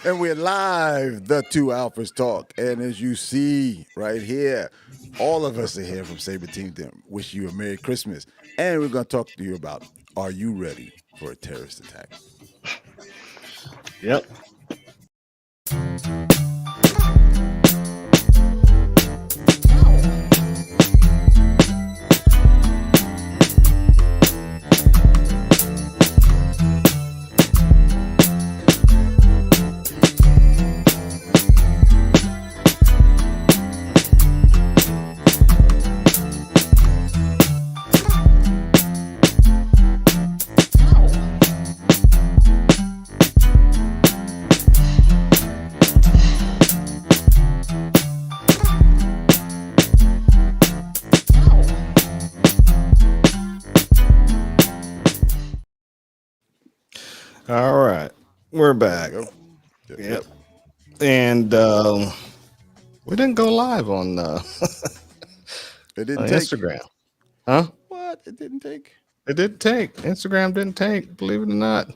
And we're live, the two Alphas talk. And as you see right here, all of us are here from Sabre Team to wish you a Merry Christmas. And we're going to talk to you about, are you ready for a terrorist attack? Yep. All right. We're There we back. go. Yep, Yep. yep. And we didn't go live It didn't on take. Instagram. Huh? What? It didn't take? It didn't take. Instagram didn't take, believe it or not.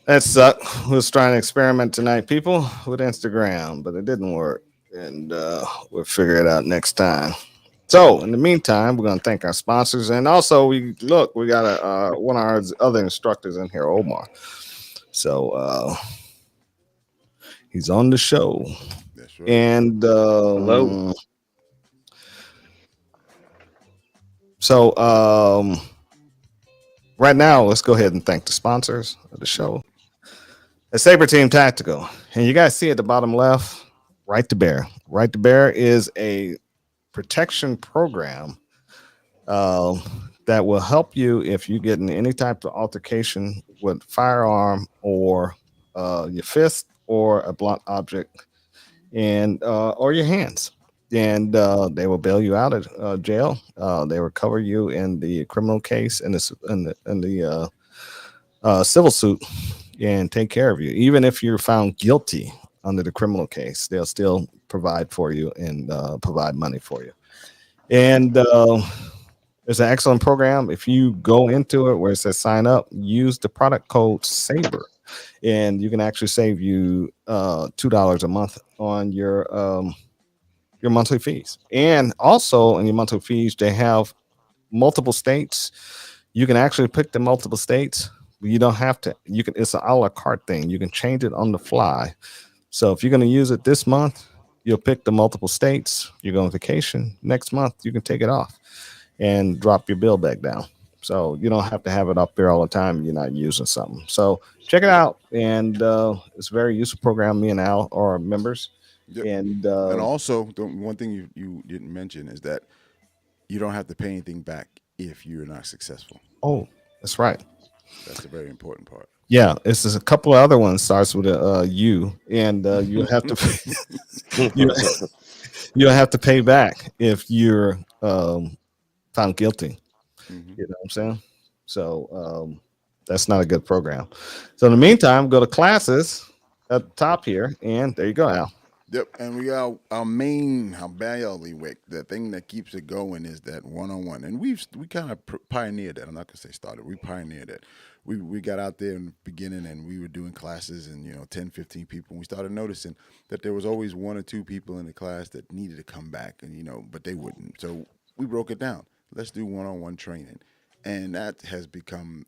That sucked. We was trying to experiment tonight, people, with Instagram, but it didn't work. And we'll figure it out next time. So, in the meantime, we're going to thank our sponsors. And also, we got one of our other instructors in here, Omar. So, he's on the show. That's right. And Hello. so, right now, let's go ahead and thank the sponsors of the show. It's Saber Team Tactical. And you guys see at the bottom left, Right to Bear. Right to Bear is a protection program uh, that will help you if you get in any type of altercation with firearm or your fist or a blunt object and or your hands. And they will bail you out of jail. They will cover you in the criminal case and the civil suit and take care of you. Even if you're found guilty under the criminal case, they'll still provide for you and provide money for you. And it's an excellent program. If you go into it where it says sign up, use the product code SABER, and you can actually save you $2 a month on your monthly fees. And also in your monthly fees, they have multiple states. You can actually pick the multiple states. You don't have to. You can. It's an a la carte thing. You can change it on the fly. So if you're going to use it this month, you'll pick the multiple states. You go on vacation. Next month, you can take it off and drop your bill back down. So you don't have to have it up there all the time. You're not using something. So check it Yep, out, and it's a very useful program. Me and Al are members, yep. and And also, the one thing you didn't mention is that you don't have to pay anything back if you're not successful. oh, that's right. That's a very important part. Yeah, it's just a couple of other ones starts with a U, and you have to you you'll have to pay back if you're found guilty. Hmm. You know what I'm saying? So that's not a good program. So in the meantime, go to classes at the top here, and there you go, Al. Yep, and we got our main, our bailiwick. The thing that keeps it going is that one-on-one, and we kind of pioneered that. I'm not gonna say started. We pioneered it. We got out there in the beginning, and we were doing classes, and 10, 15 people. And we started noticing that there was always one or two people in the class that needed to come back, and but they wouldn't. So we broke it down. Let's do one-on-one training, and that has become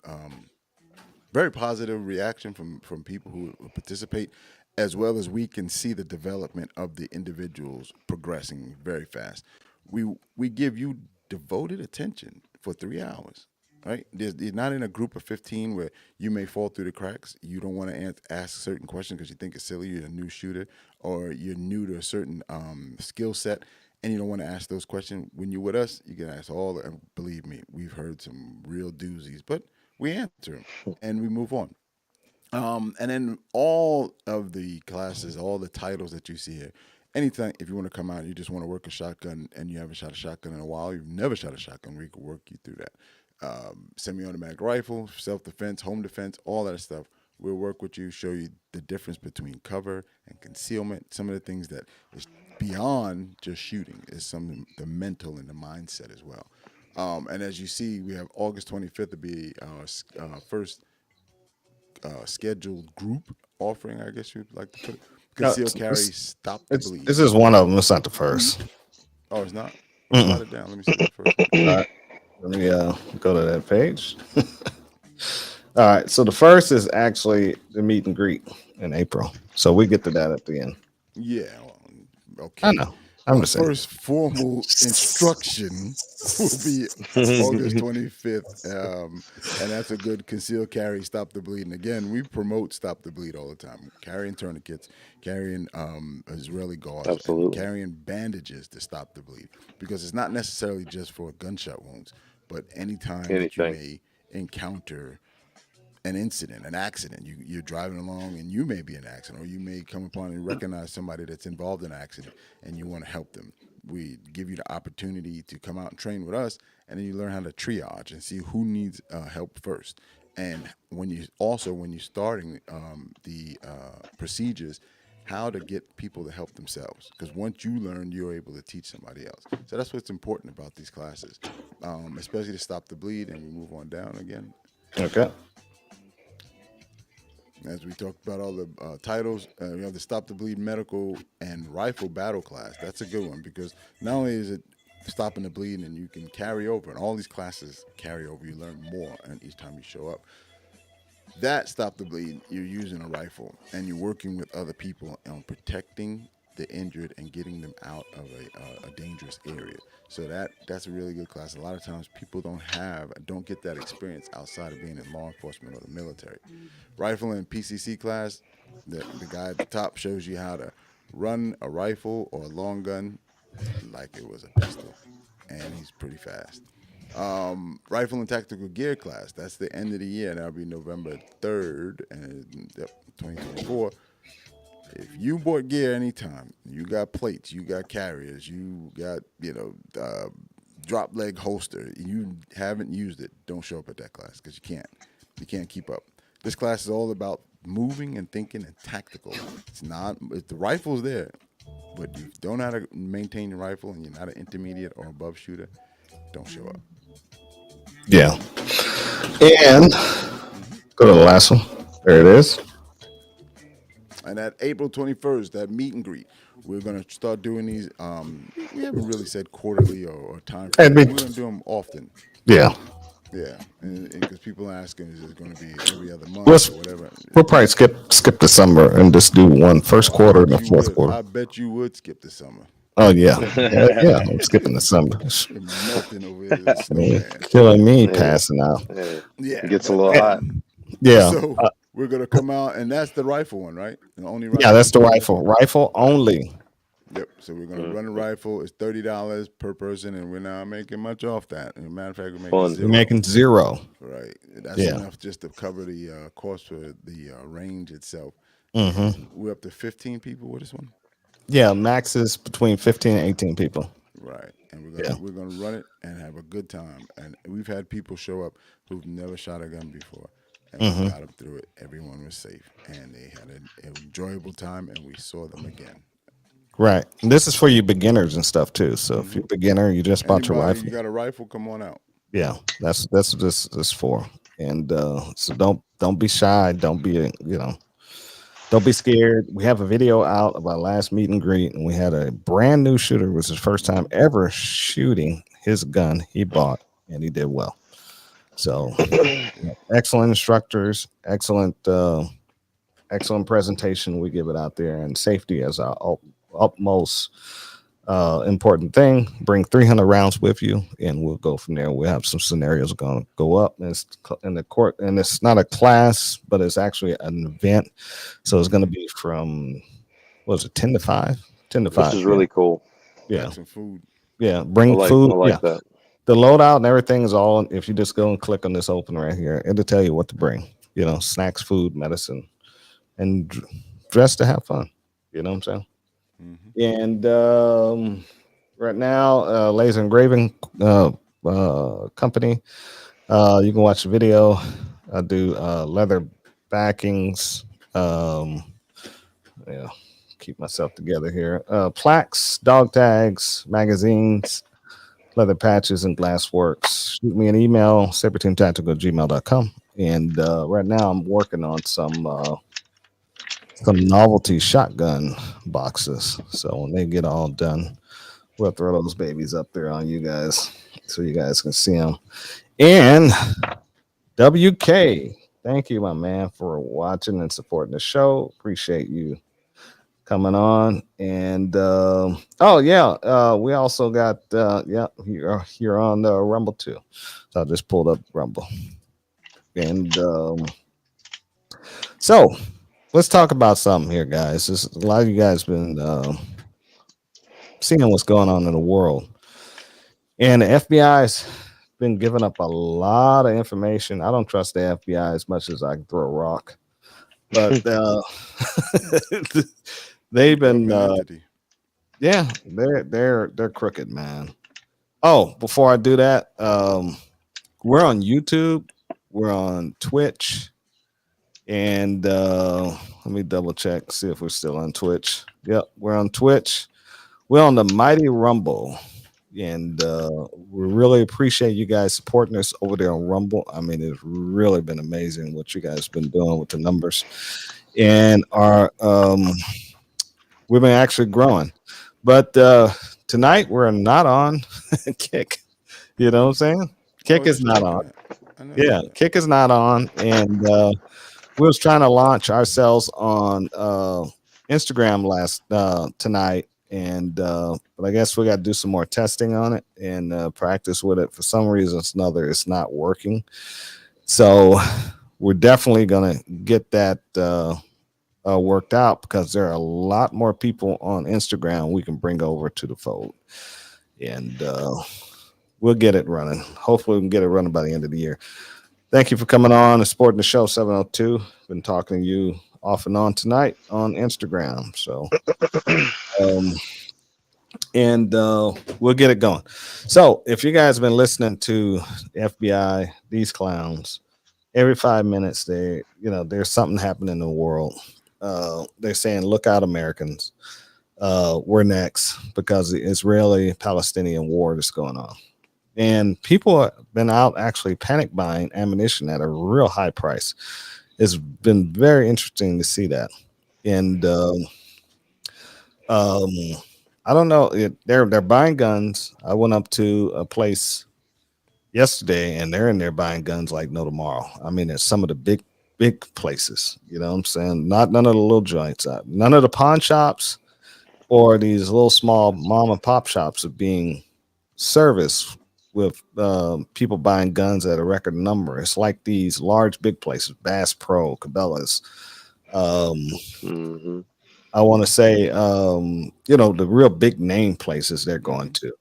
very positive reaction from people who participate, as well as we can see the development of the individuals progressing very fast. We give you devoted attention for 3 hours. Right, you're not in a group of 15 where you may fall through the cracks. You don't want to ask certain questions because you think it's silly. You're a new shooter, or you're new to a certain skill set, and you don't want to ask those questions. When you're with us, you can ask all. And believe me, we've heard some real doozies, but we answer them and we move on. And then all of the classes, all the titles that you see here, anything, if you want to come out, you just want to work a shotgun and you haven't shot a shotgun in a while, you've never shot a shotgun, we can work you through that. Semi automatic rifle, self defense, home defense, all that stuff. We'll work with you, show you the difference between cover and concealment, some of the things that is beyond just shooting, is some of the mental and the mindset as well. And as you see, we have August 25th to be our first scheduled group offering, I guess you'd like to put it. No, Conceal carry, stop the it's bleed. this is one of them. It's not the first. Oh, it's not. Well, jot it down. Let me see the first one. All right, let me go to that page. All right, so the first is actually the meet and greet in April. So we get to that at the end. Yeah. Well, okay. I know. I'm Our just saying. first formal instruction will be August 25th, and that's a good conceal carry, stop the bleed. And again, we promote stop the bleed all the time. Carrying tourniquets, carrying Israeli gauze, and Absolutely. carrying bandages to stop the bleed, because it's not necessarily just for gunshot wounds, but anytime that you Anything. may encounter an incident, an accident. You're driving along and you may be in an accident, or you may come upon and recognize somebody that's involved in an accident and you want to help them. We give you the opportunity to come out and train with us, and then you learn how to triage and see who needs help first. And when you're starting the procedures, how to get people to help themselves. Because once you learn, you're able to teach somebody else. So that's what's important about these classes, especially to stop the bleed. And we move on down again. Okay. As we talked about all the titles, we have the Stop the Bleed medical and rifle battle class. That's a good one, because not only is it stopping the bleed and you can carry over, and all these classes carry over, you learn more and each time you show up. That Stop the Bleed, you're using a rifle and you're working with other people on protecting the injured and getting them out of a dangerous area. So that's a really good class. A lot of times people don't get that experience outside of being in law enforcement or the military. Rifle and PCC class, the guy at the top shows you how to run a rifle or a long gun like it was a pistol, and he's pretty fast. Rifle and tactical gear class, that's the end of the year. That'll be November 3rd, and 2024. If you bought gear anytime, you got plates, you got carriers, you got drop leg holster, you haven't used it, don't show up at that class, because you can't keep up. This class is all about moving and thinking and tactical. If the rifle's there, but you don't know how to maintain your rifle and you're not an intermediate or above shooter, don't show up. Yeah. And go to the last one. There it is. And at April 21st, that meet and greet, we're going to start doing these. We haven't really said quarterly or time frame. We're going to do them often. Yeah. Yeah, because people are asking, is it going to be every other month or whatever? We'll probably skip the summer and just do one first quarter and the fourth quarter. I bet you would skip the summer. Oh yeah, yeah. I'm skipping the summer. Melting over here, snowman. Killing me, passing out. Yeah, It gets a little hot. Yeah. So we're gonna come out, and that's the rifle one, right? The only rifle. Yeah, that's the rifle. Rifle only. Yep. So we're gonna run a rifle. It's $30 per person, and we're not making much off that. As a matter of fact, We're making zero. Right. That's enough just to cover the cost for the range itself. Mm-hmm. We're up to 15 people with this one. Yeah, max is between 15 and 18 people. Right. And we're gonna run it and have a good time. And we've had people show up who've never shot a gun before, and we got them through it. Everyone was safe, and they had an enjoyable time, and we saw them again. Right. And this is for you beginners and stuff too. So if you're a beginner, you just bought your rifle. You got a rifle? Come on out. Yeah, that's what this is for. And so don't be shy. Don't be don't be scared. We have a video out of our last meet and greet, and we had a brand new shooter. It was his first time ever shooting his gun he bought, and he did well. So excellent instructors, excellent presentation. We give it out there, and safety as our utmost important thing. Bring 300 rounds with you, and we'll go from there. We'll have some scenarios going to go up, and it's in the court, and it's not a class, but it's actually an event. So it's going to be from 10 to 5. 10 to 5. This is really cool. Yeah, some food. Yeah, bring food. I like that. The loadout and everything is all. If you just go and click on this open right here, it'll tell you what to bring. Snacks, food, medicine, and dress to have fun. You know what I'm saying? And right now, Laser Engraving Company. You can watch the video. I do leather backings. Keep myself together here. Plaques, dog tags, magazines, leather patches, and glass works. Shoot me an email, saberteamtactical@gmail.com. And right now I'm working on some some novelty shotgun boxes. So when they get all done, we'll throw those babies up there on you guys so you guys can see them. And WK, thank you, my man, for watching and supporting the show. Appreciate you coming on. And oh yeah, we also got here on the Rumble too. So I just pulled up Rumble. And so let's talk about something here, guys. A lot of you guys been seeing what's going on in the world, and the FBI's been giving up a lot of information. I don't trust the FBI as much as I can throw a rock, but they've been yeah, they're crooked, man. Oh, before I do that, we're on YouTube, we're on Twitch, and let me double check, see if we're still on Twitch. Yep, we're on Twitch. We're on the Mighty Rumble, and we really appreciate you guys supporting us over there on Rumble. I mean, it's really been amazing what you guys been doing with the numbers, and our we've been actually growing. But tonight we're not on Kick. You know what I'm saying? Kick is not on. Yeah, Kick is not on, and we was trying to launch ourselves on Instagram tonight, and but I guess we got to do some more testing on it and practice with it. For some reason or another, it's not working. So we're definitely gonna get that worked out, because there are a lot more people on Instagram we can bring over to the fold, and we'll get it running. Hopefully we can get it running by the end of the year. Thank you for coming on and supporting the show. 702. Been talking to you off and on tonight on Instagram. So and we'll get it going. So if you guys have been listening to FBI, these clowns, every 5 minutes there's something happening in the world. They're saying, look out, Americans, we're next, because the Israeli-Palestinian war is going on. And people have been out actually panic buying ammunition at a real high price. It's been very interesting to see that. And I don't know, they're buying guns. I went up to a place yesterday, and they're in there buying guns like no tomorrow. I mean, it's some of the big places, you know what I'm saying? None of the little joints, none of the pawn shops or these little small mom and pop shops are being serviced with people buying guns at a record number. It's like these large big places, Bass Pro, Cabela's, I want to say the real big name places they're going to.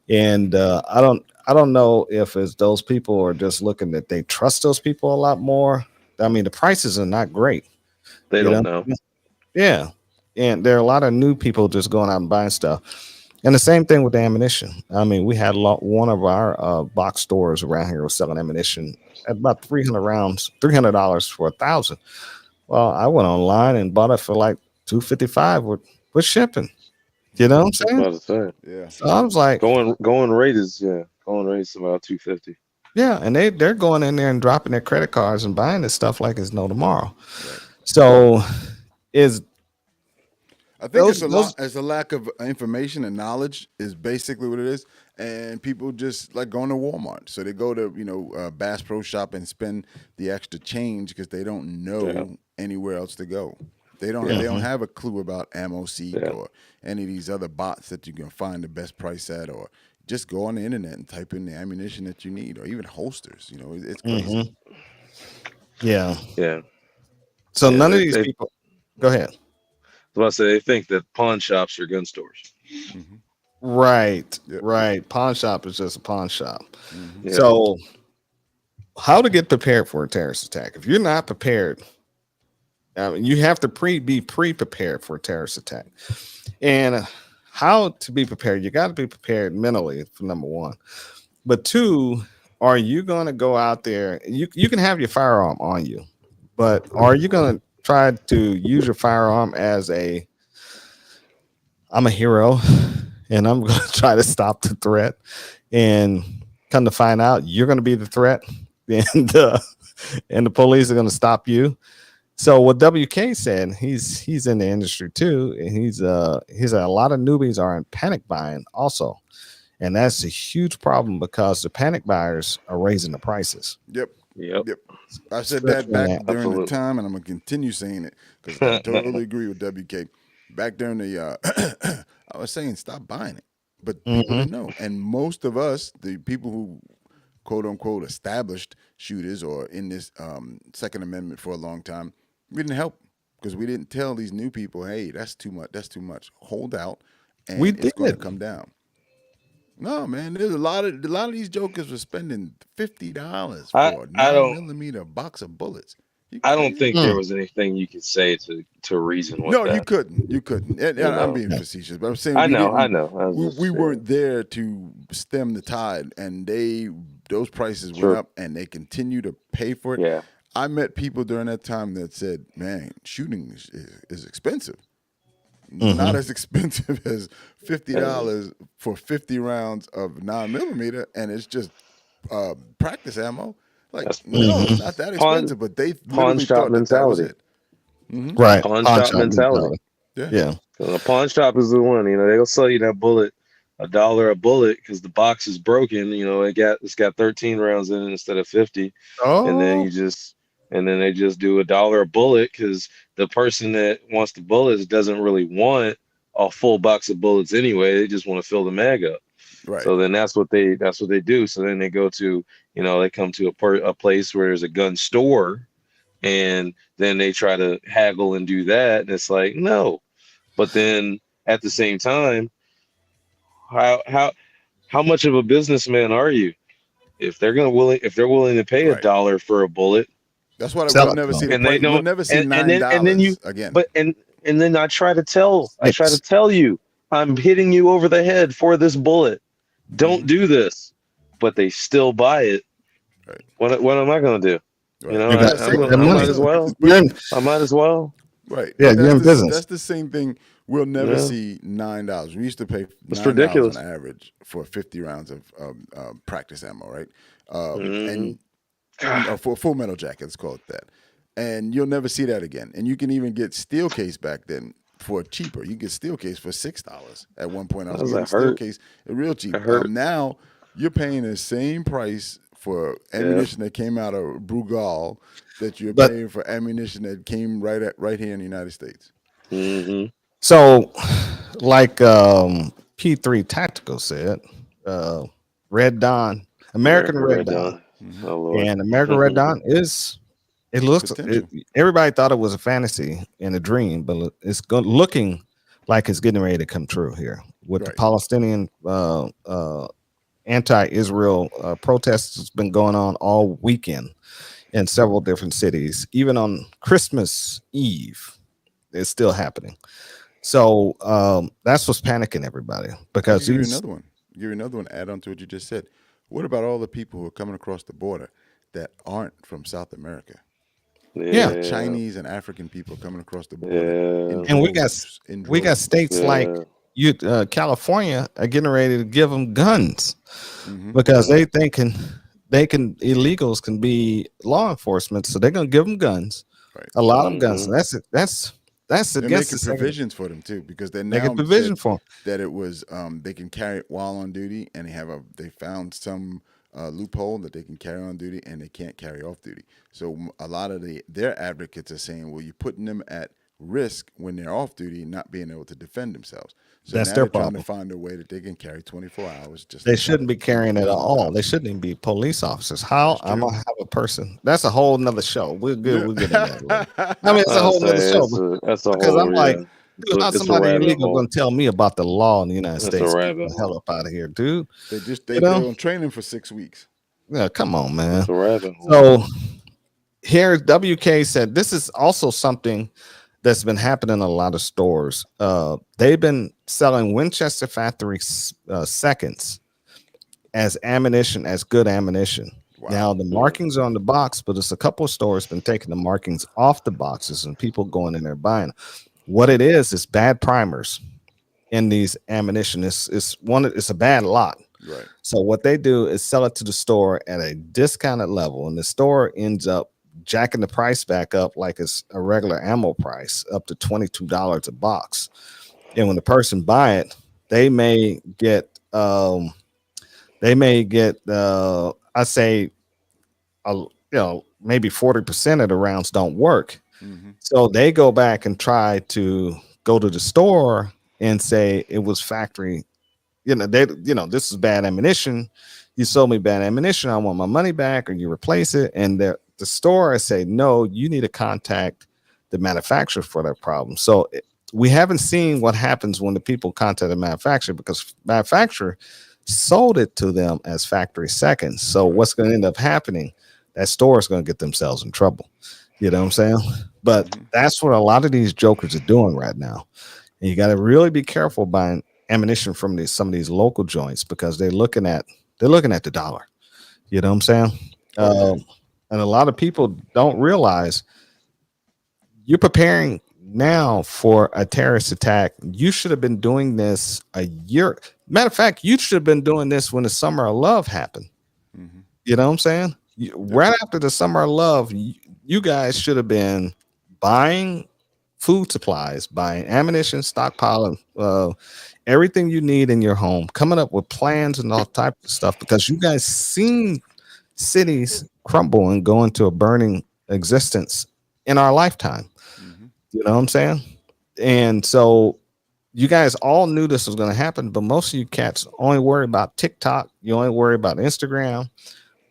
And I don't know if it's those people are just looking that they trust those people a lot more. I mean, the prices are not great. They don't know. Yeah. And there are a lot of new people just going out and buying stuff. And the same thing with the ammunition. I mean, we had one of our box stores around here was selling ammunition at about 300 rounds, $300 for 1,000. Well, I went online and bought it for like $255 with shipping. You know what I'm saying? Yeah. So I was like, going rate is about $250. Yeah, and they're going in there and dropping their credit cards and buying this stuff like it's no tomorrow. Right. So I think it's a lack of information and knowledge is basically what it is. And people just like going to Walmart. So they go to, Bass Pro Shop and spend the extra change because they don't know anywhere else to go. They don't have a clue about Ammo Seek or any of these other bots that you can find the best price at, or just go on the internet and type in the ammunition that you need, or even holsters. It's crazy. Yeah. Yeah. So none of these people. Go ahead. I was about to say, they think that pawn shops are gun stores. Mm-hmm. Right. Yep. Right. Pawn shop is just a pawn shop. Mm-hmm. Yeah. So how to get prepared for a terrorist attack? If you're not prepared, you have to be pre-prepared for a terrorist attack. And how to be prepared? You got to be prepared mentally, for number one. But two, are you going to go out there? You can have your firearm on you, but are you going to try to use your firearm as I'm a hero and I'm going to try to stop the threat, and come to find out you're going to be the threat, and the police are going to stop you? So what WK said, he's in the industry too, and he's a lot of newbies are in panic buying also, and that's a huge problem because the panic buyers are raising the prices. Yep. Yep. Yep. I said that Especially back in during the Absolutely. time, and I'm gonna continue saying it because I totally agree with WK. Back during the, I was saying stop buying it, but people Mhm. didn't know, and most of us, the people who quote unquote established shooters or in this Second Amendment for a long time, we didn't help because we didn't tell these new people, hey, that's too much. That's too much. Hold out, We and it's going to did. come down. No, man, there's a lot of these jokers were spending $50 I for a I nine don't millimeter box of bullets. You I don't crazy? think there Mm. was anything you could say to reason with No, you that. couldn't. You couldn't. And You I'm know. being Yeah. facetious, but I'm saying I we know. I didn't. know. I was We just weren't there to stem the tide, and those prices went true. up, and they continue to pay for it. Yeah. I met people during that time that said, "Man, shooting is expensive. Not Mhm. as expensive as $50 for 50 rounds of 9 millimeter, and it's just practice ammo." Like, That's no, it's Mhm. not that pawn expensive, but they pawn literally shop thought that was mentality. it. Hmm. Right. Pawn Pawn shop shop mentality. mentality. Yeah. Yeah. So the pawn shop is the one. You know, they'll sell you that bullet $1 a bullet because the box is broken. You know, it's got 13 rounds in it instead of 50, and then Oh. they just do $1 a bullet because the person that wants the bullets doesn't really want a full box of bullets anyway. They just want to fill the mag up. Right. So then that's what they do. So then they go to, they come to a place where there's a gun store, and then they try to haggle and do that, and it's like no. But then at the same time, how how how much of a businessman are you? If they're willing to pay a Right. dollar for a bullet, That's why Sell we'll it never to see 'em. the and they price. We'll don't, never see and nine then you, dollars again. but and then I try to Six. tell you, I'm hitting you over the head for this bullet. Don't Hmm. do this, but they still buy it. Right. What am I gonna do? Right. You got to I'm take gonna, that Same. I money. might as well. But You're in, I might as well. right. yeah, But you're in that's business. the same thing. We'll never Yeah, see $9. We used to pay it's $9 on ridiculous. average for 50 rounds of practice ammo, right? Hmm. And for Full Metal Jacket, let's call it that. And you'll never see that again. And you can even get steel case back then for cheaper. You get steel case for $6. At one point, I was Does getting that steel hurt? case real That cheap. hurt. Now you're paying the same price for Yeah. ammunition that came out of Brugal that you're But paying for ammunition that came right here in the United States. Hmm. so, like P3 Tactical said, uh, Red Dawn, American America Red Red Dawn, Dawn. Hmm. Oh Lord. and American Red Dawn is. It looks. Potential. Everybody thought it was a fantasy and a dream, but looking like it's getting ready to come true here with the Right. Palestinian anti-Israel protests that's been going on all weekend in several different cities. Even on Christmas Eve, it's still happening. So that's what's panicking everybody I'll because give you these. another one. Give you another one. Add on to what you just said. What about all the people who are coming across the border that aren't from South America? You Yeah, got Yeah. Chinese and African people coming across the border in Yeah. and droves. In we got droves. states like Yeah. California are getting ready to give them guns Hmm. because Yeah. they can illegals can be law enforcement, so they're gonna give them guns, Right. a lot of guns. Hmm. And that's They're against the making second. provisions for them too, because they Make a now provision said for 'em. that it was they can carry it while on duty, and they found some loophole that they can carry on duty and they can't carry off duty. So a lot of their advocates are saying, well, you're putting them at risk when they're off duty, not being able to defend themselves. So That's now their they're trying to problem. find a way that they can carry 24 hours, just They like shouldn't be carrying it at all. They shouldn't even be police officers. How That's I'm true. gonna have a person? That's a whole nother show. We're good. Yeah. We'll get into that later. I mean, it's a I whole nother say show that's a because I'm whole, like, yeah. dude, how's It's a somebody rabbit illegal hole. gonna tell me about the law in the United It's a States? Get rabbit the hell hole. up out of here, dude. they just You they know? on training for 6 weeks. Yeah, come on, man. It's a rabbit hole. So here, WK said this is also something that's been happening in a lot of stores. They've been selling Winchester Factory seconds as ammunition, as good ammunition. Wow. Now the markings are on the box, but it's a couple of stores been taking the markings off the boxes and people going in there buying. What it is bad primers in these ammunition. It's a bad lot. Right. So what they do is sell it to the store at a discounted level, and the store ends up jacking the price back up like it's a regular ammo price, up to $22 a box. And when the person buy it, they may get I say maybe 40% of the rounds don't work. Mm-hmm. So they go back and try to go to the store and say it was factory. This is bad ammunition. You sold me bad ammunition. I want my money back, or you replace it. And the store say, no, you need to contact the manufacturer for that problem. So we haven't seen what happens when the people contact the manufacturer, because manufacturer sold it to them as factory seconds. So what's going to end up happening? That store is going to get themselves in trouble. You know what I'm saying? But that's what a lot of these jokers are doing right now. And you got to really be careful buying ammunition from some of these local joints, because they're looking at the dollar. You know what I'm saying? And a lot of people don't realize you're preparing now for a terrorist attack. You should have been doing this a year. Matter of fact, you should have been doing this when the Summer of Love happened. Mm-hmm. You know what I'm saying? Right after the Summer of Love, you guys should have been buying food supplies, buying ammunition, stockpiling everything you need in your home, coming up with plans and all types of stuff, because you guys seen cities crumble and go into a burning existence in our lifetime. Mm-hmm. You know what I'm saying? And so you guys all knew this was going to happen, but most of you cats only worry about TikTok. You only worry about Instagram.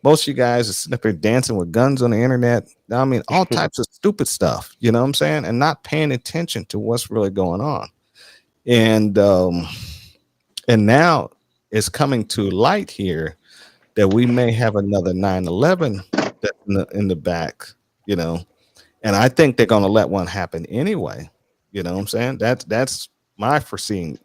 Most of you guys are sitting up here dancing with guns on the internet. I mean, all types of stupid stuff, you know what I'm saying? And not paying attention to what's really going on. And now it's coming to light here that we may have another 9/11 in the back, and I think they're going to let one happen anyway. You know what I'm saying? That's my foreseeing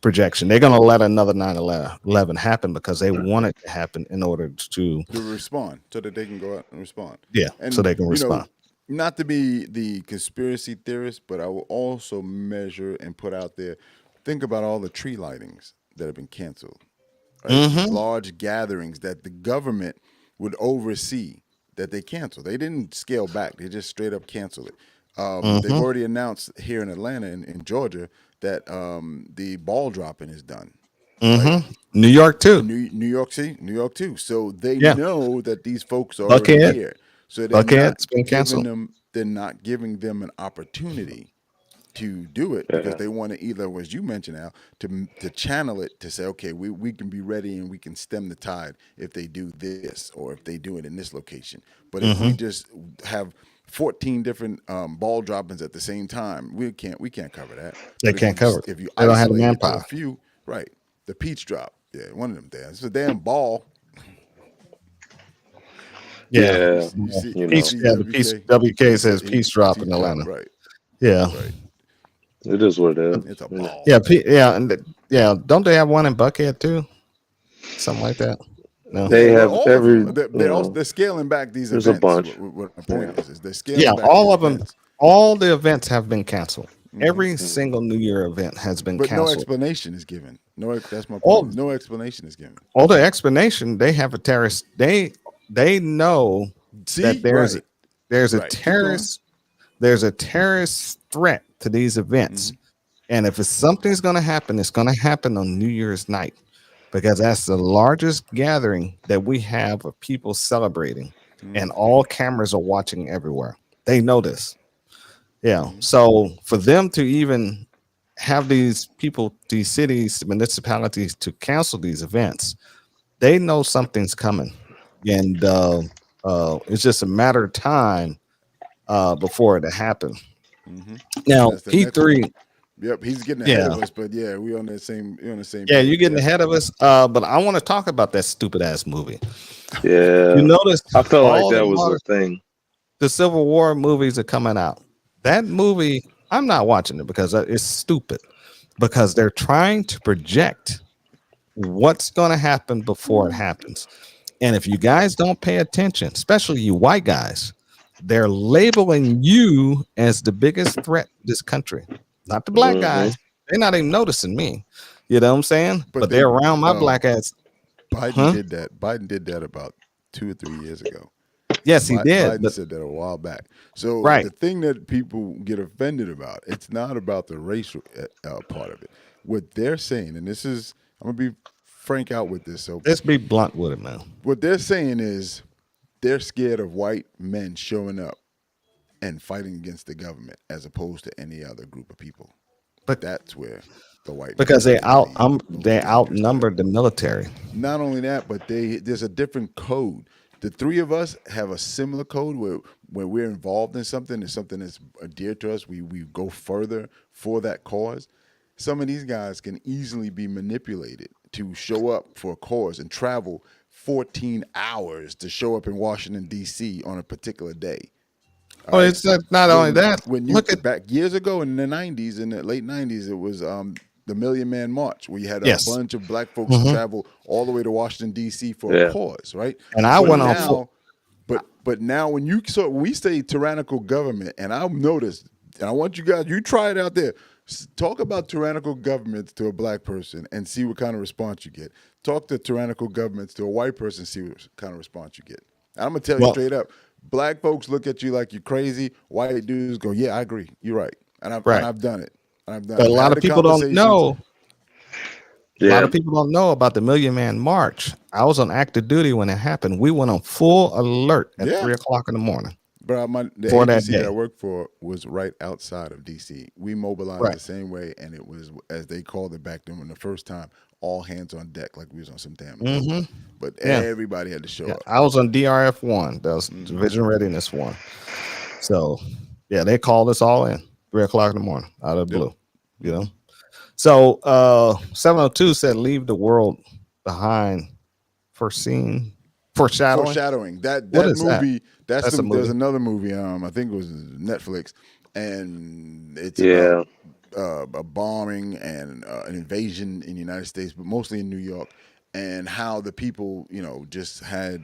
projection. They're going to let another 9/11 happen because they want it to happen in order to respond, so that they can go out and respond. Yeah, and, so they can respond. Not to be the conspiracy theorist, but I will also measure and put out there, think about all the tree lightings that have been canceled. Right? Mm-hmm. Large gatherings that the government would oversee that they canceled. They didn't scale back. They just straight up canceled it. They've already announced here in Atlanta and in Georgia that the ball dropping is done. Right? New York too. New York too. So they know that these folks are already here. So they're not giving them an opportunity to do it, because they want to either, as you mentioned, Al, to channel it to say, okay, we can be ready and we can stem the tide if they do this, or if they do it in this location. But if we just have 14 different ball droppings at the same time, we can't cover that. They can't cover it. If you they don't have the isolate manpower. a few, right? The peach drop, one of them there. It's a damn ball. Yeah, the peace. WK says peace drop in Atlanta. Right. Yeah. Right. It is what it is. It's a ball. Yeah. Don't they have one in Buckhead too? Something like that. No, they have every. They're scaling back these events. There's a bunch. What the point is they're scaling back. All of them. All the events have been canceled. Every single New Year event has been canceled. No explanation is given. That's my point. No explanation is given. All the explanation, they have a terrorist. They know that there's a terrorist threat to these events. And if something's going to happen, it's going to happen on New Year's night, because that's the largest gathering that we have of people celebrating, and all cameras are watching everywhere. They know this. Yeah. So for them to even have these people, these cities, municipalities to cancel these events, they know something's coming. And it's just a matter of time before it happen. Now, P3. Yep, he's getting ahead of us, but we're on the same. Yeah, you're getting ahead of us. But I want to talk about that stupid ass movie. Yeah, you notice? I felt like that was the thing. The Civil War movies are coming out. That movie, I'm not watching it because it's stupid. Because they're trying to project what's going to happen before it happens. And if you guys don't pay attention, especially you white guys, they're labeling you as the biggest threat to this country. Not the black guys. They're not even noticing me. You know what I'm saying? But they're around my black ass. Biden did that. Biden did that about 2 or 3 years ago. Yes, he did. Biden But said that a while back. So right. the thing that people get offended about, it's not about the racial part of it. What they're saying, and this is, I'm gonna be frank out with this. So Let's be blunt with it, man. what they're saying is they're scared of white men showing up and fighting against the government as opposed to any other group of people. But That's where the white because men they they outnumbered the military. Not only that, but there's a different code. The three of us have a similar code where we're involved in something, and something that's dear to us, we go further for that cause. Some of these guys can easily be manipulated to show up for a cause and travel 14 hours to show up in Washington, D.C. on a particular day. Oh, it's not only that. When you Look at back years ago in the 90s, in the late 90s, it was the Million Man March, where you had a Yes. bunch of black folks travel all the way to Washington, D.C. for a cause, right? And I But went on now, full- but now when we say tyrannical government, and I've noticed, and I want you guys, you try it out there. Talk about tyrannical governments to a black person and see what kind of response you get. Talk to tyrannical governments to a white person, see what kind of response you get. I'm gonna tell you straight up. Black folks look at you like you're crazy. White dudes go, "Yeah, I agree. You're right," and I've done it. But a lot of people don't know. A lot of people don't know about the Million Man March. I was on active duty when it happened. We went on full alert at 3:00 in the morning. Bro, the For that agency that day. I worked for was right outside of D.C. We mobilized the same way, and it was, as they called it back then, when the first time, all hands on deck, like we was on some damn. But everybody had to show up. I was on DRF 1. That was Division Readiness 1. So, yeah, they called us all in 3:00 in the morning out of the blue. You know. So 702 said, "Leave the world behind." Foreshadowing. That What is movie. that? That's a movie. There's another movie. I think it was Netflix, and it's Yeah. about a bombing and an invasion in the United States, but mostly in New York, and how the people, just had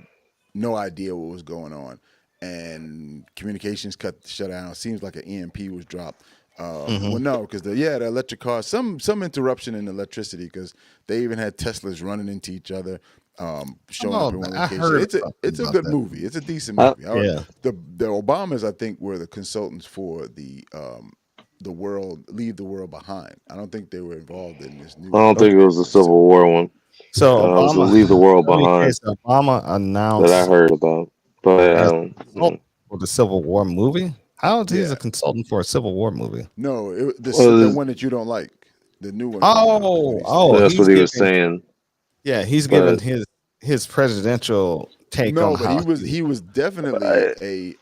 no idea what was going on, and communications shut down. Seems like an EMP was dropped. Well, no, because the electric cars, some interruption in electricity, because they even had Teslas running into each other, showing up in one I location. heard It's a about good that. movie. It's a decent movie. Yeah. The Obamas, I think, were the consultants for the world, leave the world behind. I don't think they were involved in this new. I don't think it was the Civil War one. So It was the Obama, Leave the World let me Behind guess, Obama that I announced heard about. But I don't. for the Civil War movie. How is he Yeah. a consultant for a Civil War movie? No, the Well, one that you don't like, the new one. That's he's what he was giving- saying. Yeah, he's But- giving his presidential take No, on but how he was definitely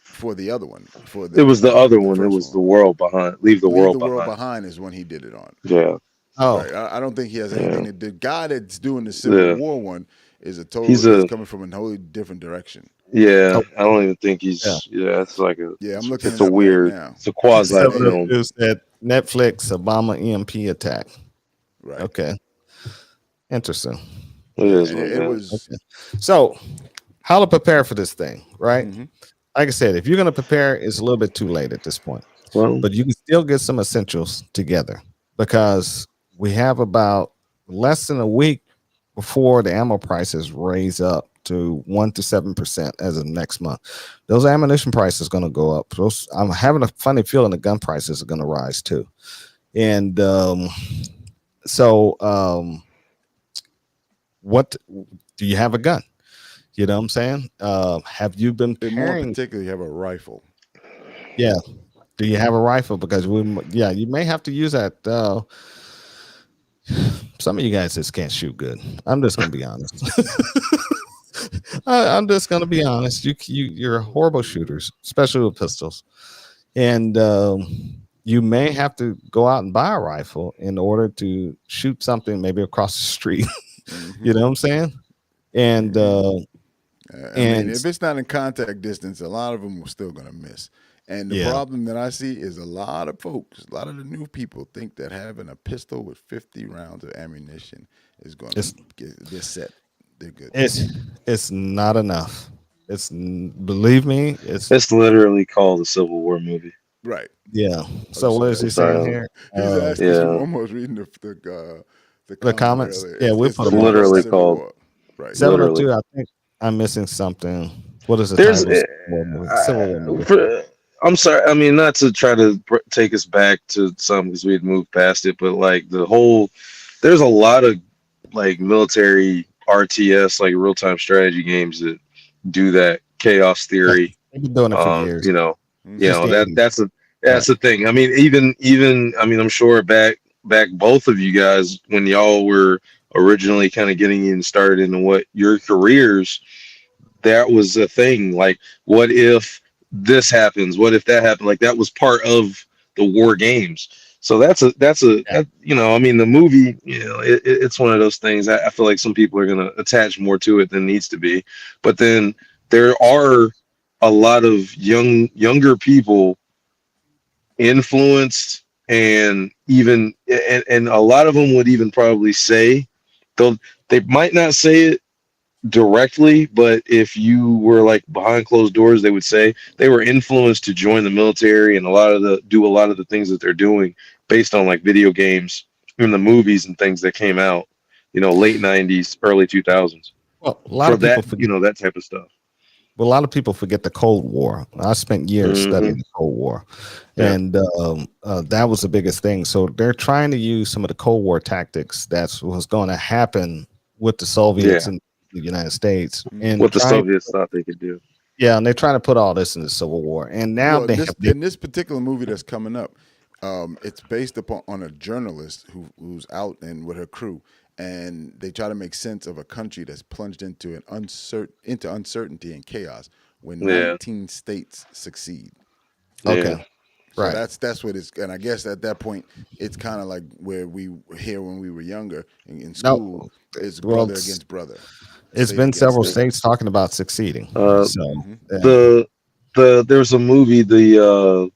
for the other one. It was the other one. It first was the world behind. Leave the Leave world the World behind. Behind is when he did it on. Yeah. Oh, Right. I don't think he has anything to do. The guy that's doing the Civil War one is he's coming from a totally different direction. Yeah. I don't even think he's. Yeah. It's like a. Yeah, I'm looking It's it a up weird. right now. It's a quasi film. it said Netflix Obama EMP attack. Right. Okay, interesting. It is. It was. Okay. So, how to prepare for this thing, right? Like I said, if you're going to prepare, it's a little bit too late at this point. Well, But you can still get some essentials together because we have about less than a week before the ammo prices raise up to 1 to 7% as of next month. Those ammunition prices are going to go up. I'm having a funny feeling the gun prices are going to rise too. And what do you have a gun? You know what I'm saying? Have you been More preparing? particularly, you have a rifle. Yeah. Do you have a rifle? Because you may have to use that. Some of you guys just can't shoot good. I'm just gonna be honest. I'm just gonna be honest. You're horrible shooters, especially with pistols, and you may have to go out and buy a rifle in order to shoot something maybe across the street. You know what I'm saying? And I mean, if it's not in contact distance, a lot of them are still going to miss. And the problem that I see is a lot of folks, a lot of the new people think that having a pistol with 50 rounds of ammunition is going to they're set. They're good. It's not enough. Believe me, it's literally called the Civil War movie. Right. Yeah. So what is he saying here? He's asking you almost reading the comments. Earlier. Yeah, we It's put literally Civil called. War. Right. 702. I think I'm missing something. What is the There's, title? Of Civil War movie? Civil War movie. I'm sorry. I mean, not to try to take us back to some because we had moved past it, but like there's a lot of like military RTS, like real time strategy games that do that chaos theory. They've been doing it for years. You know, Mhm. Since the 80s. that's the thing. I mean, even I mean, I'm sure back both of you guys when y'all were originally kind of getting in started into what your careers, that was a thing. Like, what if this happens? What if that happened? Like that was part of the war games. So you know, I mean, the movie, you know, it's one of those things. I feel like some people are gonna attach more to it than needs to be, but then there are a lot of younger people influenced, and even and a lot of them would even probably say, though they might not say it directly, but if you were like behind closed doors, they would say they were influenced to join the military and do a lot of the things that they're doing based on like video games and the movies and things that came out, you know, late 90s, early 2000s. Well, a lot For of people that, forget. you know, that type of stuff. Well, a lot of people forget the Cold War. I spent years Mhm. studying the Cold War, Yeah. and that was the biggest thing. So they're trying to use some of the Cold War tactics that's what's going to happen with the Soviets Yeah. and the United States, Mhm. and What the trying, Soviets thought they could do. yeah, and they're trying to put all this in the Civil War. And now Well, they this have in this particular movie that's coming up, it's based upon on a journalist who's out and with her crew, and they try to make sense of a country that's plunged into uncertainty and chaos when Yeah. 19 states succeed. okay, Yeah. So right. that's what it's, and I guess at that point it's kind of like where we were here when we were younger in school. No, Is well, brother against brother. it's State been against several state. states talking about succeeding. Uh, So Mhm. yeah. There's a movie, the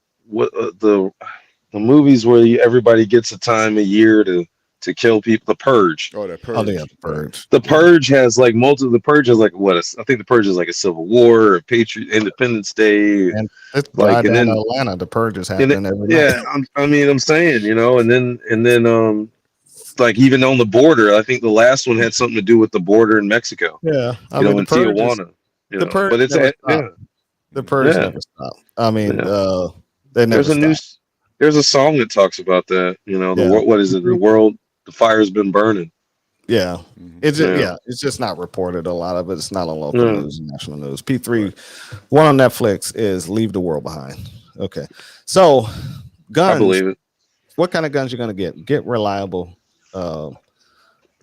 movies where everybody gets a time a year to kill people. The Purge. Oh, that Oh, purge. they have the Right. purge. The Yeah. Purge has like multiple. The Purge has like I think the Purge is like a Civil War, a Patriot, Independence Day, And this guy like and down in then Atlanta, the purge is and happening every night. yeah, I mean I'm saying, you know, and then like even on the border, I think the last one had something to do with the border in Mexico, Yeah, I you mean know, in Tijuana, you the know. purge But it's never yeah, stopped. The purge yeah, never stopped. I mean, yeah. they never There's a stopped. there's a song that talks about that, you know, Yeah, what is it? The world, the fire's been burning. yeah. Mhm. Yeah. It's just not reported. A lot of it. It's not on local Yeah. news and national news. P3, one on Netflix is Leave the World Behind. Okay, so I guns. believe it. What kind of guns you're gonna get? Get reliable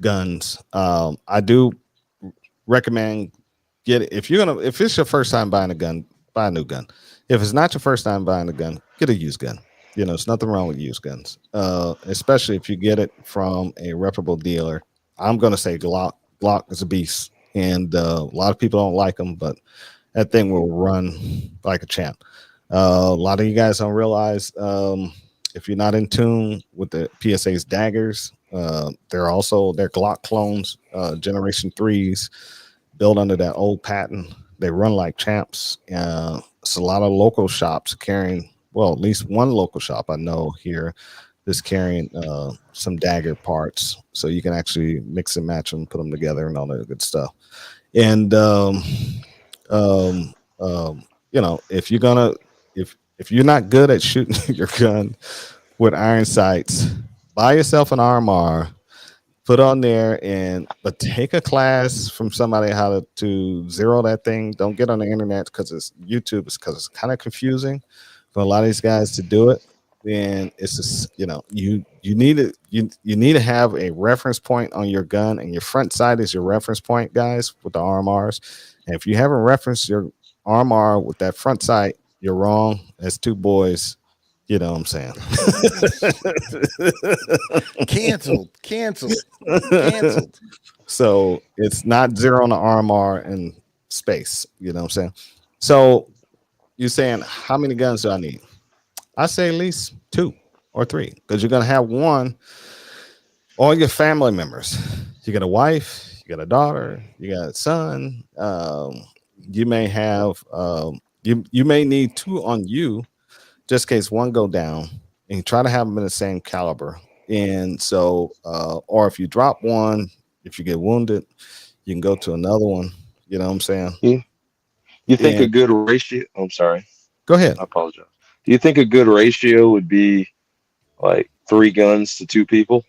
guns. I do recommend if it's your first time buying a gun, buy a new gun. If it's not your first time buying a gun, get a used gun. You know, there's nothing wrong with used guns, especially if you get it from a reputable dealer. I'm gonna say Glock. Glock is a beast, and a lot of people don't like them, but that thing will run like a champ. A lot of you guys don't realize if you're not in tune with the PSA's daggers, they're Glock clones, Generation 3s, built under that old patent. They run like champs. It's a lot of local shops carrying, well, at least one local shop I know here is carrying some dagger parts. So you can actually mix and match them, put them together, and all that good stuff. And um, you know, if you're not good at shooting your gun with iron sights, buy yourself an RMR, put on there, but take a class from somebody how to zero that thing. Don't get on the internet because it's YouTube. It's because it's kind of confusing for a lot of these guys to do it. Then it's just, you know, you need to have a reference point on your gun, and your front sight is your reference point, guys, with the RMRs. And if you haven't referenced your RMR with that front sight, you're wrong. That's two boys. You know what I'm saying? Canceled. So it's not zero on the RMR in space. You know what I'm saying? So you're saying, how many guns do I need? I say at least 2 or 3, because you're gonna have one. All your family members. You got a wife, you got a daughter, you got a son. You may have you may need 2 on you, just in case one go down, and you try to have them in the same caliber. And so, or if you drop one, if you get wounded, you can go to another one. You know what I'm saying? Yeah. You think a And good ratio? I'm sorry, go ahead. I apologize. Do you think a good ratio would be like 3 guns to 2 people?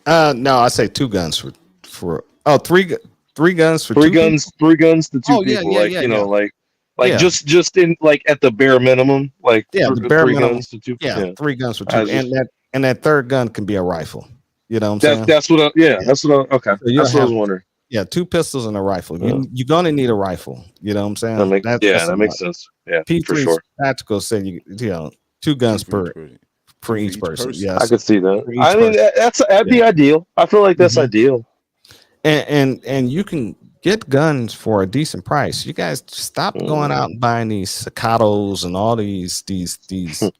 No, I say 2 guns for oh three guns for 3 two people. guns, 3 guns to 2 Oh yeah, people. yeah, Like yeah, yeah, like yeah, just in like at the bare minimum, like yeah. The bare 3 minimum. guns to 2. Yeah, Yeah, 3 guns for I two, just and that third gun can be a rifle. You know what I'm saying? that's what I, yeah, Yeah. that's what I, okay. So you'll That's what I have was wondering. 2 pistols and a rifle. Yeah. You're gonna need a rifle. You know what I'm That saying? make yeah, That's a that makes lot. sense. Yeah, for P3's sure. tactical said you know 2 guns Two for each per person. for Two for each each person. person. I Yes, could see that. for I each mean, person. that'd be Yeah. ideal. I feel like that's Mhm. ideal. And you can get guns for a decent price. You guys stop going out and buying these Staccatos and all these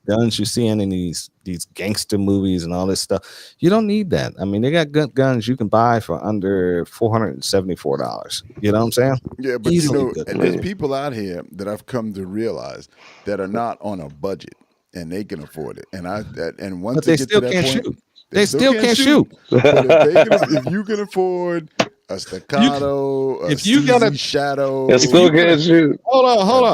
guns you're seeing in these gangster movies and all this stuff. You don't need that. I mean, they got guns you can buy for under $474. You know what I'm saying? Yeah, but Easily you know, good there's money. people out here that I've come to realize that are not on a budget and they can afford it. And once But they they get still to that can't point, shoot. They still can't shoot. But if you can afford a Staccato, a if you got a- CZ Shadow, And still can't shoot. Hold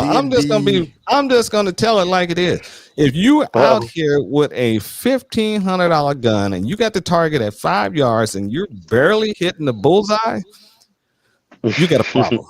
on. D&D. I'm just gonna tell it like it is. If you out Wow. here with a $1,500 gun and you got the target at 5 yards and you're barely hitting the bullseye, you got a problem.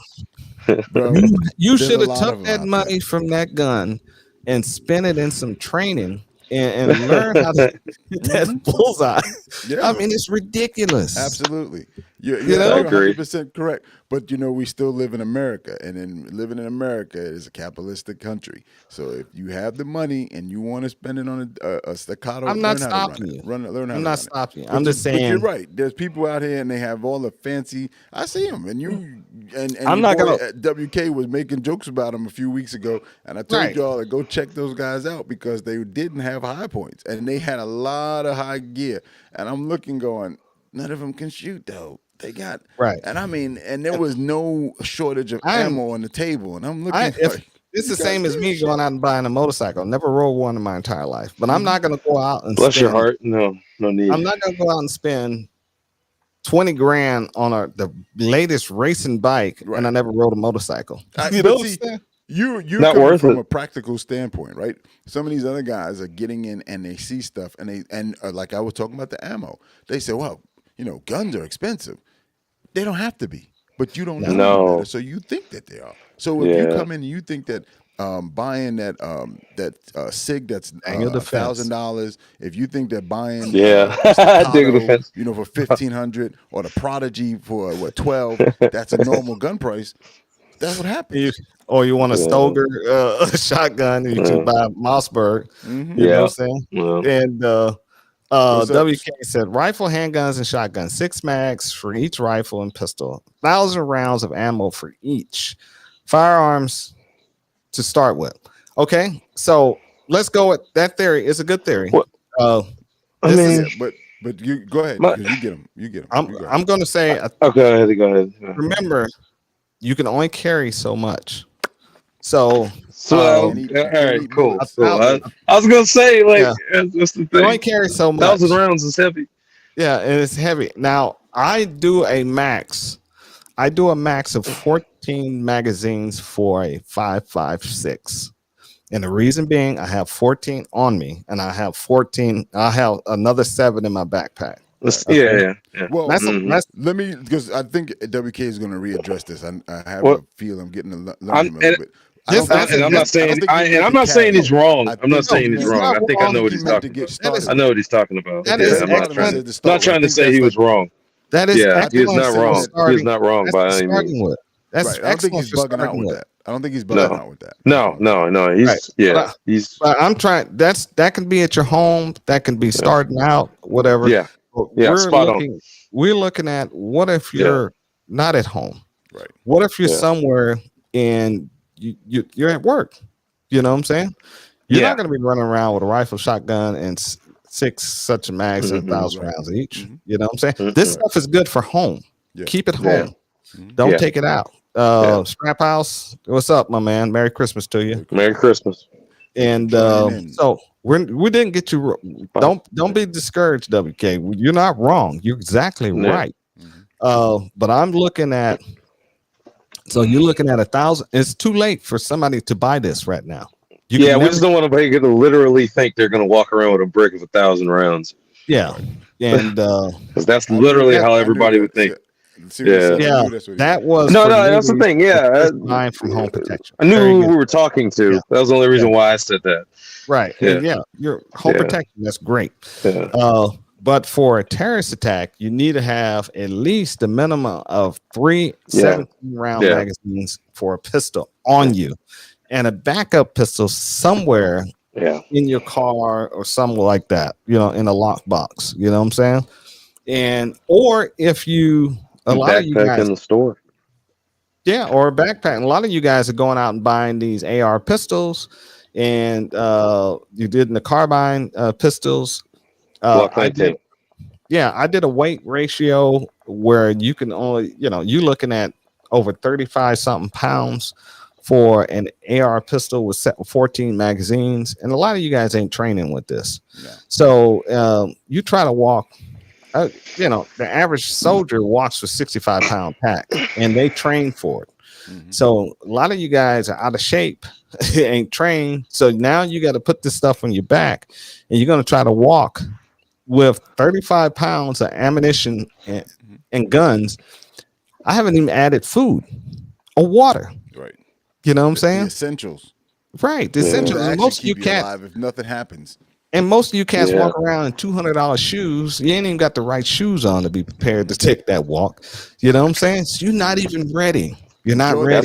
bro, You there's should a have lot took of them that out money from that gun and spent it in some training and learn how to hit that bullseye. Yeah, I mean, it's ridiculous. absolutely. You're, You know? I you're agree. 100% correct. But you know, we still live in America, and in living in America is a capitalistic country. So if you have the money and you want to spend it on a Staccato, I'm not learn how to stopping run you. it. Learn how I'm to not run it. stopping you. But I'm just But you're saying. right. There's people out here and they have all the fancy. I see them, and you and I'm your not boy gonna- WK was making jokes about them a few weeks ago, and I told Right. y'all to go check those guys out because they didn't have high points, and they had a lot of high gear. And I'm looking, going, none of them can shoot though. They got Right. and I mean, and there was no shortage of I'm- ammo on the table, and I'm looking If like. it's you the same guys as do me shit. going out and buying a motorcycle. Never rode one in my entire life. But I'm not gonna go out and Bless your spend, heart. No need. I'm not gonna go out and spend 20 grand on the latest racing bike Right. and I never rode a motorcycle. I- You but know what see, I'm saying? You're Not coming worth from it. a practical standpoint, right? Some of these other guys are getting in and they see stuff and like I was talking about the ammo. They say, well, you know, guns are expensive. They don't have to be, but you don't know any No. better, so you think that they are. So if you Yeah. come in and you think that buying that Sig that's Daniel Defense. $1,000, if you think that buying Yeah. a Staccato, Dig the fence. you know, for 1,500 or the Prodigy for what 12, that's a normal gun price. That's what happens. Or you want a Yeah. Stoger shotgun, you Yeah. just buy Mossberg. Mhm. You know Yeah. what I'm saying? Well, And What's up? WK said rifle, handguns, and shotguns, 6 mags for each rifle and pistol, 1,000 rounds of ammo for each. Firearms to start with. Okay, so let's go with that theory. It's a good theory. What- Uh, I this mean, is- But you go ahead My- because you get them. You get them. I'm going to say, okay, go ahead. remember, you can only carry so much. So So, Oh. all right, cool. A cool. I thousand- was gonna say, like, Yeah. that's the you can only thing. carry so much. 1,000 rounds is heavy. Yeah, and it's heavy. Now I do a max. I do a max of 14 magazines for a 5.56. And the reason being I have 14 on me and I have another 7 in my backpack. Yeah. Well, That's, Mhm. that's let me because I think WK is going to readdress this. I have Well, a feel I'm getting to learn I'm- him a little bit. I Just- don't think- And I'm not I don't saying, think he meant I'm to not saying carry. he's wrong. I I'm not think saying he he's meant- wrong. I think I know what he he's meant to talking get about. started. I know what he's talking about. That Yeah, is I'm not excellent. trying to to, start not with. trying I to think say that's he was like- wrong. that is Yeah, excellent he is not for wrong. He starting- is not wrong that's by for any starting means. with. That's Right. I don't think excellent he's for bugging out starting with with. that. I don't think he's bugging out with that. No. He's Right. yeah. He's But I'm trying. That can be at your home. That can be starting out. Whatever. yeah. But Yeah, spot on. we're looking at what if you're not at home? Right. What if you're Yeah. somewhere and you're at work? You know what I'm saying? You're Yeah. not going to be running around with a rifle, shotgun, and 6 such mags and Mhm. 1,000 Right. rounds each. Mhm. You know what I'm saying? This Mhm. stuff is good for home. Yeah. Keep it Yeah. home. Mhm. Don't Yeah. take it out. Strap House, what's up, my man? Merry Christmas to you. Merry Christmas. And joining in. so we didn't get you. Don't be discouraged, WK. You're not wrong. You're exactly Yeah. right. Mhm. But I'm looking at So you're looking at 1,000. It's too late for somebody to buy this right now. You Yeah, can we never- just don't want anybody to literally think they're going to walk around with a brick of 1,000 rounds, yeah, and because that's I knew literally that. how I knew everybody that. would think. See what he Yeah. said? I yeah, knew that's what he that said. was No, for that's the newbies thing. Yeah, first buying from Home Protection. I knew Very who good. we were talking to. Yeah. That was the only reason why I said that. Right. Yeah. And yeah, your Home Yeah. Protection, that's great. Yeah. But for a terrorist attack, you need to have at least a minimum of 3 17-round Yeah. magazines for a pistol on you, and a backup pistol somewhere Yeah. in your car or somewhere like that, in a lockbox. You know what I'm saying? And or if you, a lot of you Backpack guys, in the store. yeah, or a backpack. And a lot of you guys are going out and buying these AR pistols, and you did in the carbine pistols. Glock I did, 19. I did a weight ratio where you can only, you're looking at over 35 something pounds for an AR pistol with 14 magazines. And a lot of you guys ain't training with this. No. So you try to walk, the average soldier walks with 65-pound pack, and they train for it. Mhm. So a lot of you guys are out of shape, ain't trained. So now you got to put this stuff on your back, and you're going to try to walk with 35 pounds of ammunition and guns. I haven't even added food or water. Right. You know what I'm The saying? essentials. Right. The Yeah. essentials. To And actually most of you keep can't. alive if nothing happens. And most of you cats Yeah. walk around in $200 shoes. You ain't even got the right shoes on to be prepared to take that walk. You know what I'm saying? So you're not even ready. You're not Jordan, ready.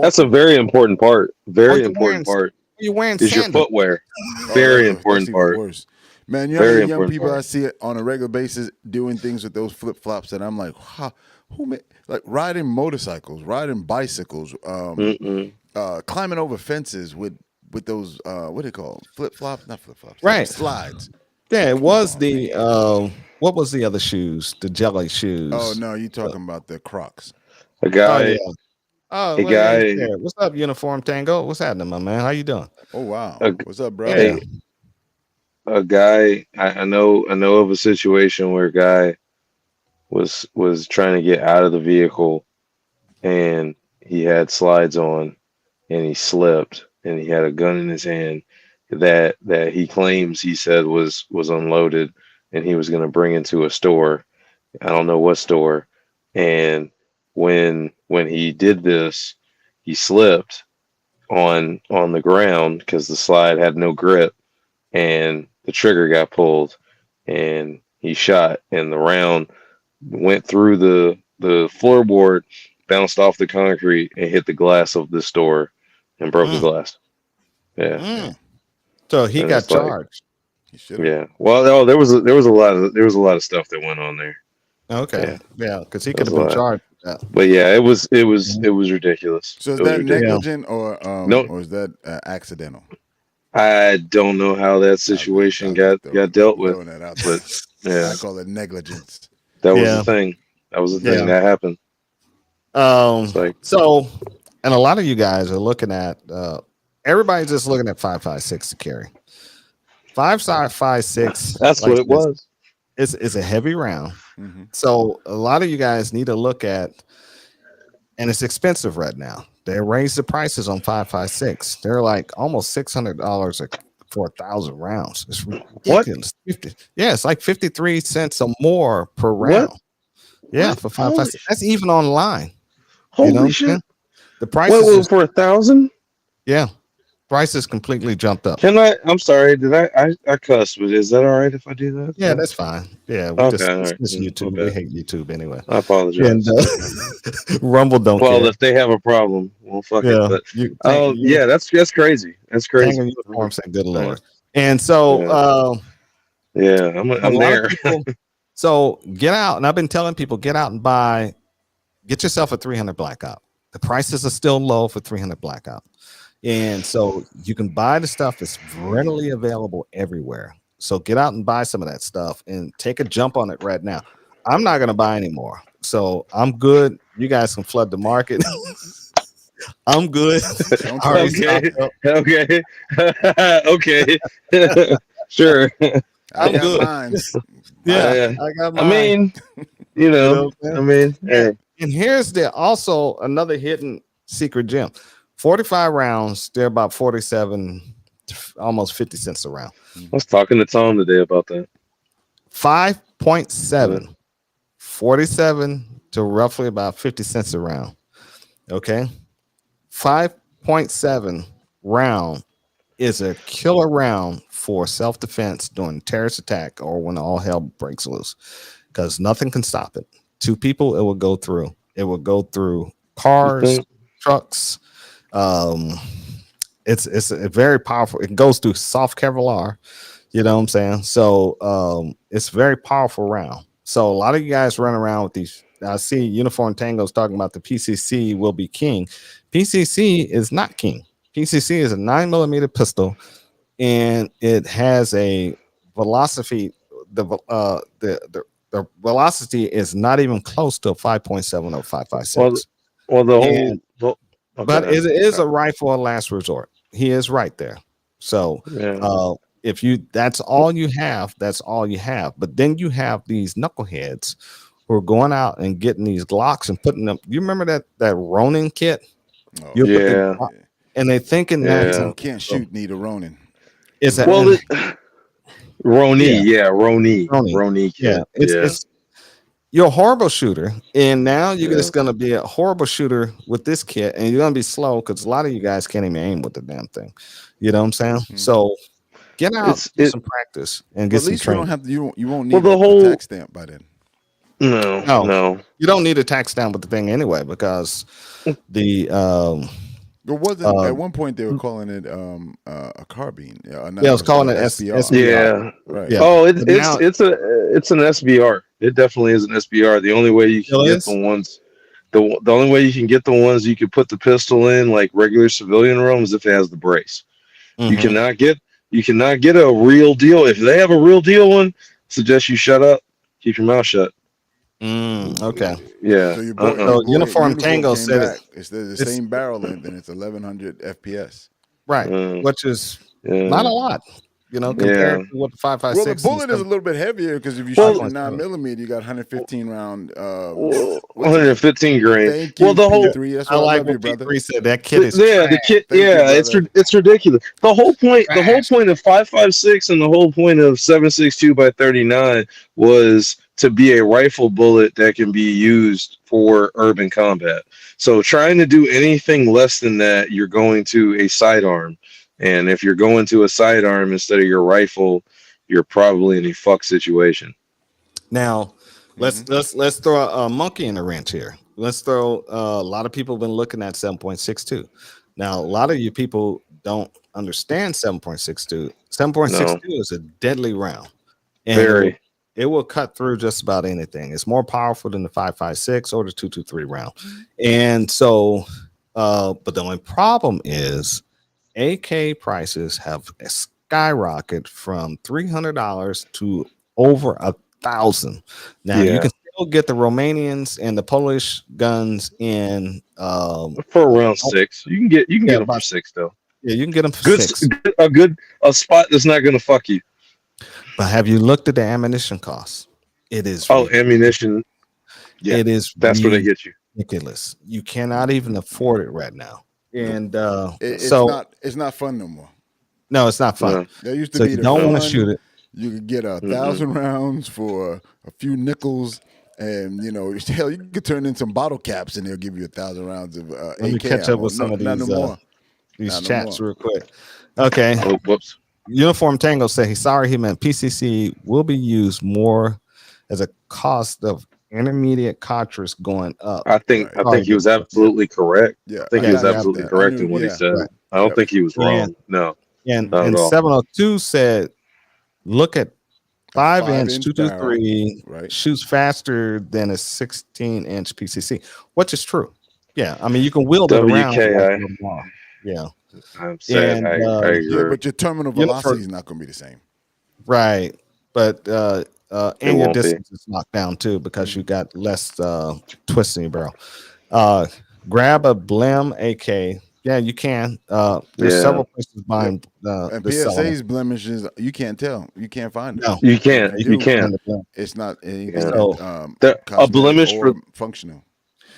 That's a very important part. Very you're important part You're wearing is your sandals. footwear. Oh, Very that's important even part. worse. Man, Very young important people part. I see it on a regular basis doing things with those flip flops, and I'm like, who made, like riding motorcycles, riding bicycles, Mm-mm. climbing over fences with those what do they call flip flops? Not flip flops, Right. slides. Yeah, it was the what was the other shoes? The jelly shoes. Oh no, you talking about the Crocs? A Oh guy. yeah. Oh, Hey, well, yeah, guy. yeah. What's up, Uniform Tango? What's happening, my man? How you doing? Oh wow, Okay. what's up, bro? Yeah. A guy. I know of a situation where a guy was trying to get out of the vehicle, and he had slides on, and he slipped, and he had a gun in his hand that he claims, he said was unloaded, and he was going to bring into a store. I don't know what store. And when he did this, he slipped on the ground because the slide had no grip, and the trigger got pulled, and he shot, and the round went through the floorboard, bounced off the concrete, and hit the glass of the store and broke the glass. Yeah. Mm. So he And got it's like- charged. You should have. Yeah. Well, there was a lot of stuff that went on there. Okay. Yeah, because he That could was have been a charged. Yeah. But yeah, it was ridiculous. So is It was that ridiculous. negligent or No. or is that accidental? I don't know how that situation got dealt with, Throwing that out there. but yeah, I call it negligence. that was Yeah. the thing. That was the thing Yeah. that happened. It's like, So, and a lot of you guys are looking at everybody's just looking at 5.56 to carry. 5.56. that's what it was. It's a heavy round. Mhm. So a lot of you guys need to look at, and it's expensive right now. They raised the prices on 5.56. They're like almost $600 for 1,000 rounds. It's ridiculous. 50, yeah, it's like 53 cents or more per round. Yeah, What? for 5.56. That's even online. Holy what I'm shit! saying? The price What is was for 1,000? yeah, prices completely jumped up. Can I? I'm sorry. Did I cussed? But is that all right if I do that? Yeah, that's fine. Yeah, we Okay, just all right. it's YouTube. Okay. We hate YouTube anyway. I apologize. And Rumble don't well, care. if they have a problem, well, fuck Yeah, it. But you, oh, yeah, that's crazy. That's crazy. Tango Uniform said, "Good Lord." And so, Yeah, I'm a lot there. of people- so get out, and I've been telling people, get out and get yourself a 300 blackout. The prices are still low for 300 blackout, and so you can buy the stuff that's readily available everywhere. So get out and buy some of that stuff and take a jump on it right now. I'm not gonna buy anymore, so I'm good. You guys can flood the market. I'm good. Don't I already Okay. stocked up. Okay. Okay. Sure. I got good. mine. Yeah, Yeah. I got I mine. mean, You know what I'm saying? I mean, hey, And here's the also another hidden secret gem. 45 rounds, they're about 47, almost 50 cents a round. I was talking to Tom today about that. 5.7, 47 to roughly about 50 cents a round. Okay. 5.7 round is a killer round for self-defense during a terrorist attack or when all hell breaks loose, because nothing can stop it. Two people, it will go through. It will go through cars, trucks. It's a very powerful. It goes through soft Kevlar. You know what I'm saying? So it's very powerful round. So a lot of you guys run around with these. I see Uniform Tango's talking about the PCC will be king. PCC is not king. PCC is a 9mm pistol, and it has a velocity. The velocity is not even close to a 5.7 or 5.56. Well, But it is a rifle of last resort. He is right there. So if you that's all you have, that's all you have. But then you have these knuckleheads who are going out and getting these Glocks and putting them. You remember that Ronin kit? Oh, You put the yeah. Glock- and they're thinking that You can't shoot, need a Ronin. it's a Well, Roni, Yeah. Roni kid. yeah, it's you're a horrible shooter, and now you're just gonna be a horrible shooter with this kit, and you're gonna be slow because a lot of you guys can't even aim with the damn thing. You know what I'm saying? Mhm. So get out, It's- do it- some practice, and But get at some least you training. don't have to. You won't Well, need the a whole- tax stamp by then. No. You don't need a tax down with the thing anyway because the There wasn't at one point they were calling it a carbine. I was calling it SBR. Yeah. Right. Yeah. Oh, But now- it's an SBR. It definitely is an SBR. The only way you can Still get is? the ones, the only way you can get the ones you can put the pistol in like regular civilian room is if it has the brace. You Mhm. cannot get a real deal. If they have a real deal one, suggest you shut up, keep your mouth shut. Okay. Yeah. So your boy, So Uniform Tango came said it- back. It's the it's- same barrel length and it's 1100 FPS. Right. Mm. Which is Yeah. not a lot, compared to what the 5.56. Well, the bullet is a little bit heavier because if you shoot a 9mm, you got 115 round. Well, 115 grain. Thank you, Well, the whole P3. That's I why I like love you, what brother. P3 said. That kid is the kit. Thank you, Yeah, it's brother. it's ridiculous. The whole point Trash. of 5.56 and the whole point of 7.62 by 39 was to be a rifle bullet that can be used for urban combat. So trying to do anything less than that, you're going to a sidearm. And if you're going to a sidearm instead of your rifle, you're probably in a fuck situation. Now, let's throw a monkey in the wrench here. Let's throw a lot of people have been looking at 7.62. Now, a lot of you people don't understand 7.62. 7.62 is a deadly round. And Very. it will cut through just about anything. It's more powerful than the 5.56 or the 2.23 round. And so, but the only problem is AK prices have skyrocketed from $300 to over $1,000. Now you can still get the Romanians and the Polish guns in For around 6. You can get them for 6 though. Yeah, you can get them for $6. A spot that's not gonna fuck you. But have you looked at the ammunition costs? It is Ammunition. Yeah, it is that's where they get you. ridiculous. You cannot even afford it right now. And It's not fun no more. no, it's not fun. No. There used to So be you the don't want to fun. shoot it. You could get 1,000 rounds for a few nickels, and hell, you could turn in some bottle caps, and they'll give you 1,000 rounds of AK. Let me catch up ammo. with some of Not these no more. these Not no chats more. real quick. Okay. Oh, whoops. Uniform Tango said he's sorry he meant PCC will be used more as a cost of intermediate cartridge going up. I think he was absolutely correct. Yeah, I think he was absolutely correct in what he said. right. I don't think he was wrong. And- No. And Not at all. 702 said, look at 5-inch 5-inch 223 barrel, right. shoots faster than a 16-inch PCC, which is true. Yeah, I mean you can wield it around. WKI. Yeah, I'm sad. And, I Yeah, agree. but your terminal Uniform- velocity is not going to be the same. right. But and your won't be. distance is knocked down too because you got less twist in your barrel. Grab a Blim AK. Yeah, you can. There's Yeah. several places buying And the selling. PSA's blemishes, you can't tell. You can't find it. No, You can't. do You can't. find the Blim. It's not. It's Yeah. not So, a cosmetic blemish or for functional.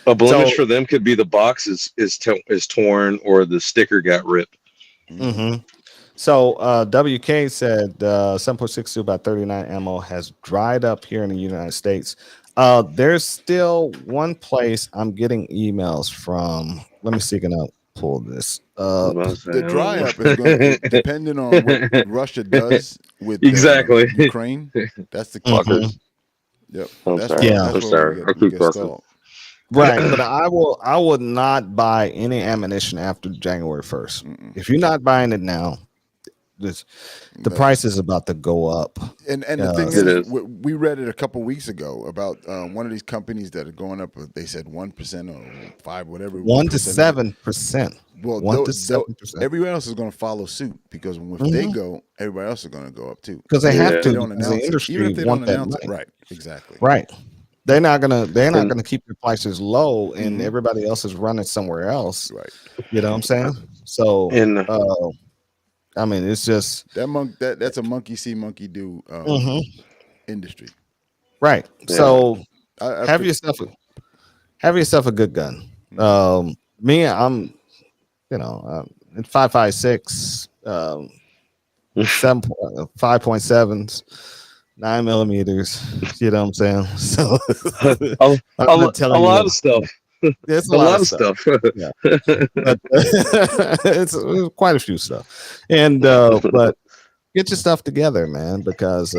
A blemish So, for them could be the box is torn or the sticker got ripped. hmm so WK said 7.62 about 39 ammo has dried up here in the United States. There's still one place I'm getting emails from. Let me see, can I pull this up? The dry up is going to, depending on what Russia does with Exactly. Ukraine. That's the key. Mhm. Yep. I'm That's sorry. where, Yeah. that's I'm where sorry. I we keep get fussing. stalled. Right, but I would not buy any ammunition after January 1st. Mm-mm. If you're not buying it now, the But- price is about to go up. And the thing It is, is. we read it a couple weeks ago about one of these companies that are going up. They said 1% or 5, whatever. 1 to percentage. 7%. Well, 1 to 7%. everyone else is going to follow suit because if they go, everybody else is going to go up too. Because they Yeah. have If they to. don't Because announce the it, industry even if they want don't that announce money. it, right? Exactly. Right. They're not gonna And- keep their prices low, and Mhm. everybody else is running somewhere else. Right. You know what I'm saying? So, And I mean, it's just That's a monkey see, monkey do industry. right. Yeah. So I have feel- yourself a good gun. Me, I'm, it's 5.56, 5.7s, 9mm. You know what I'm saying? So a, I'm a, not telling a you lot what- of stuff. it's A lot of stuff. But it's quite a few stuff, and but get your stuff together, man, because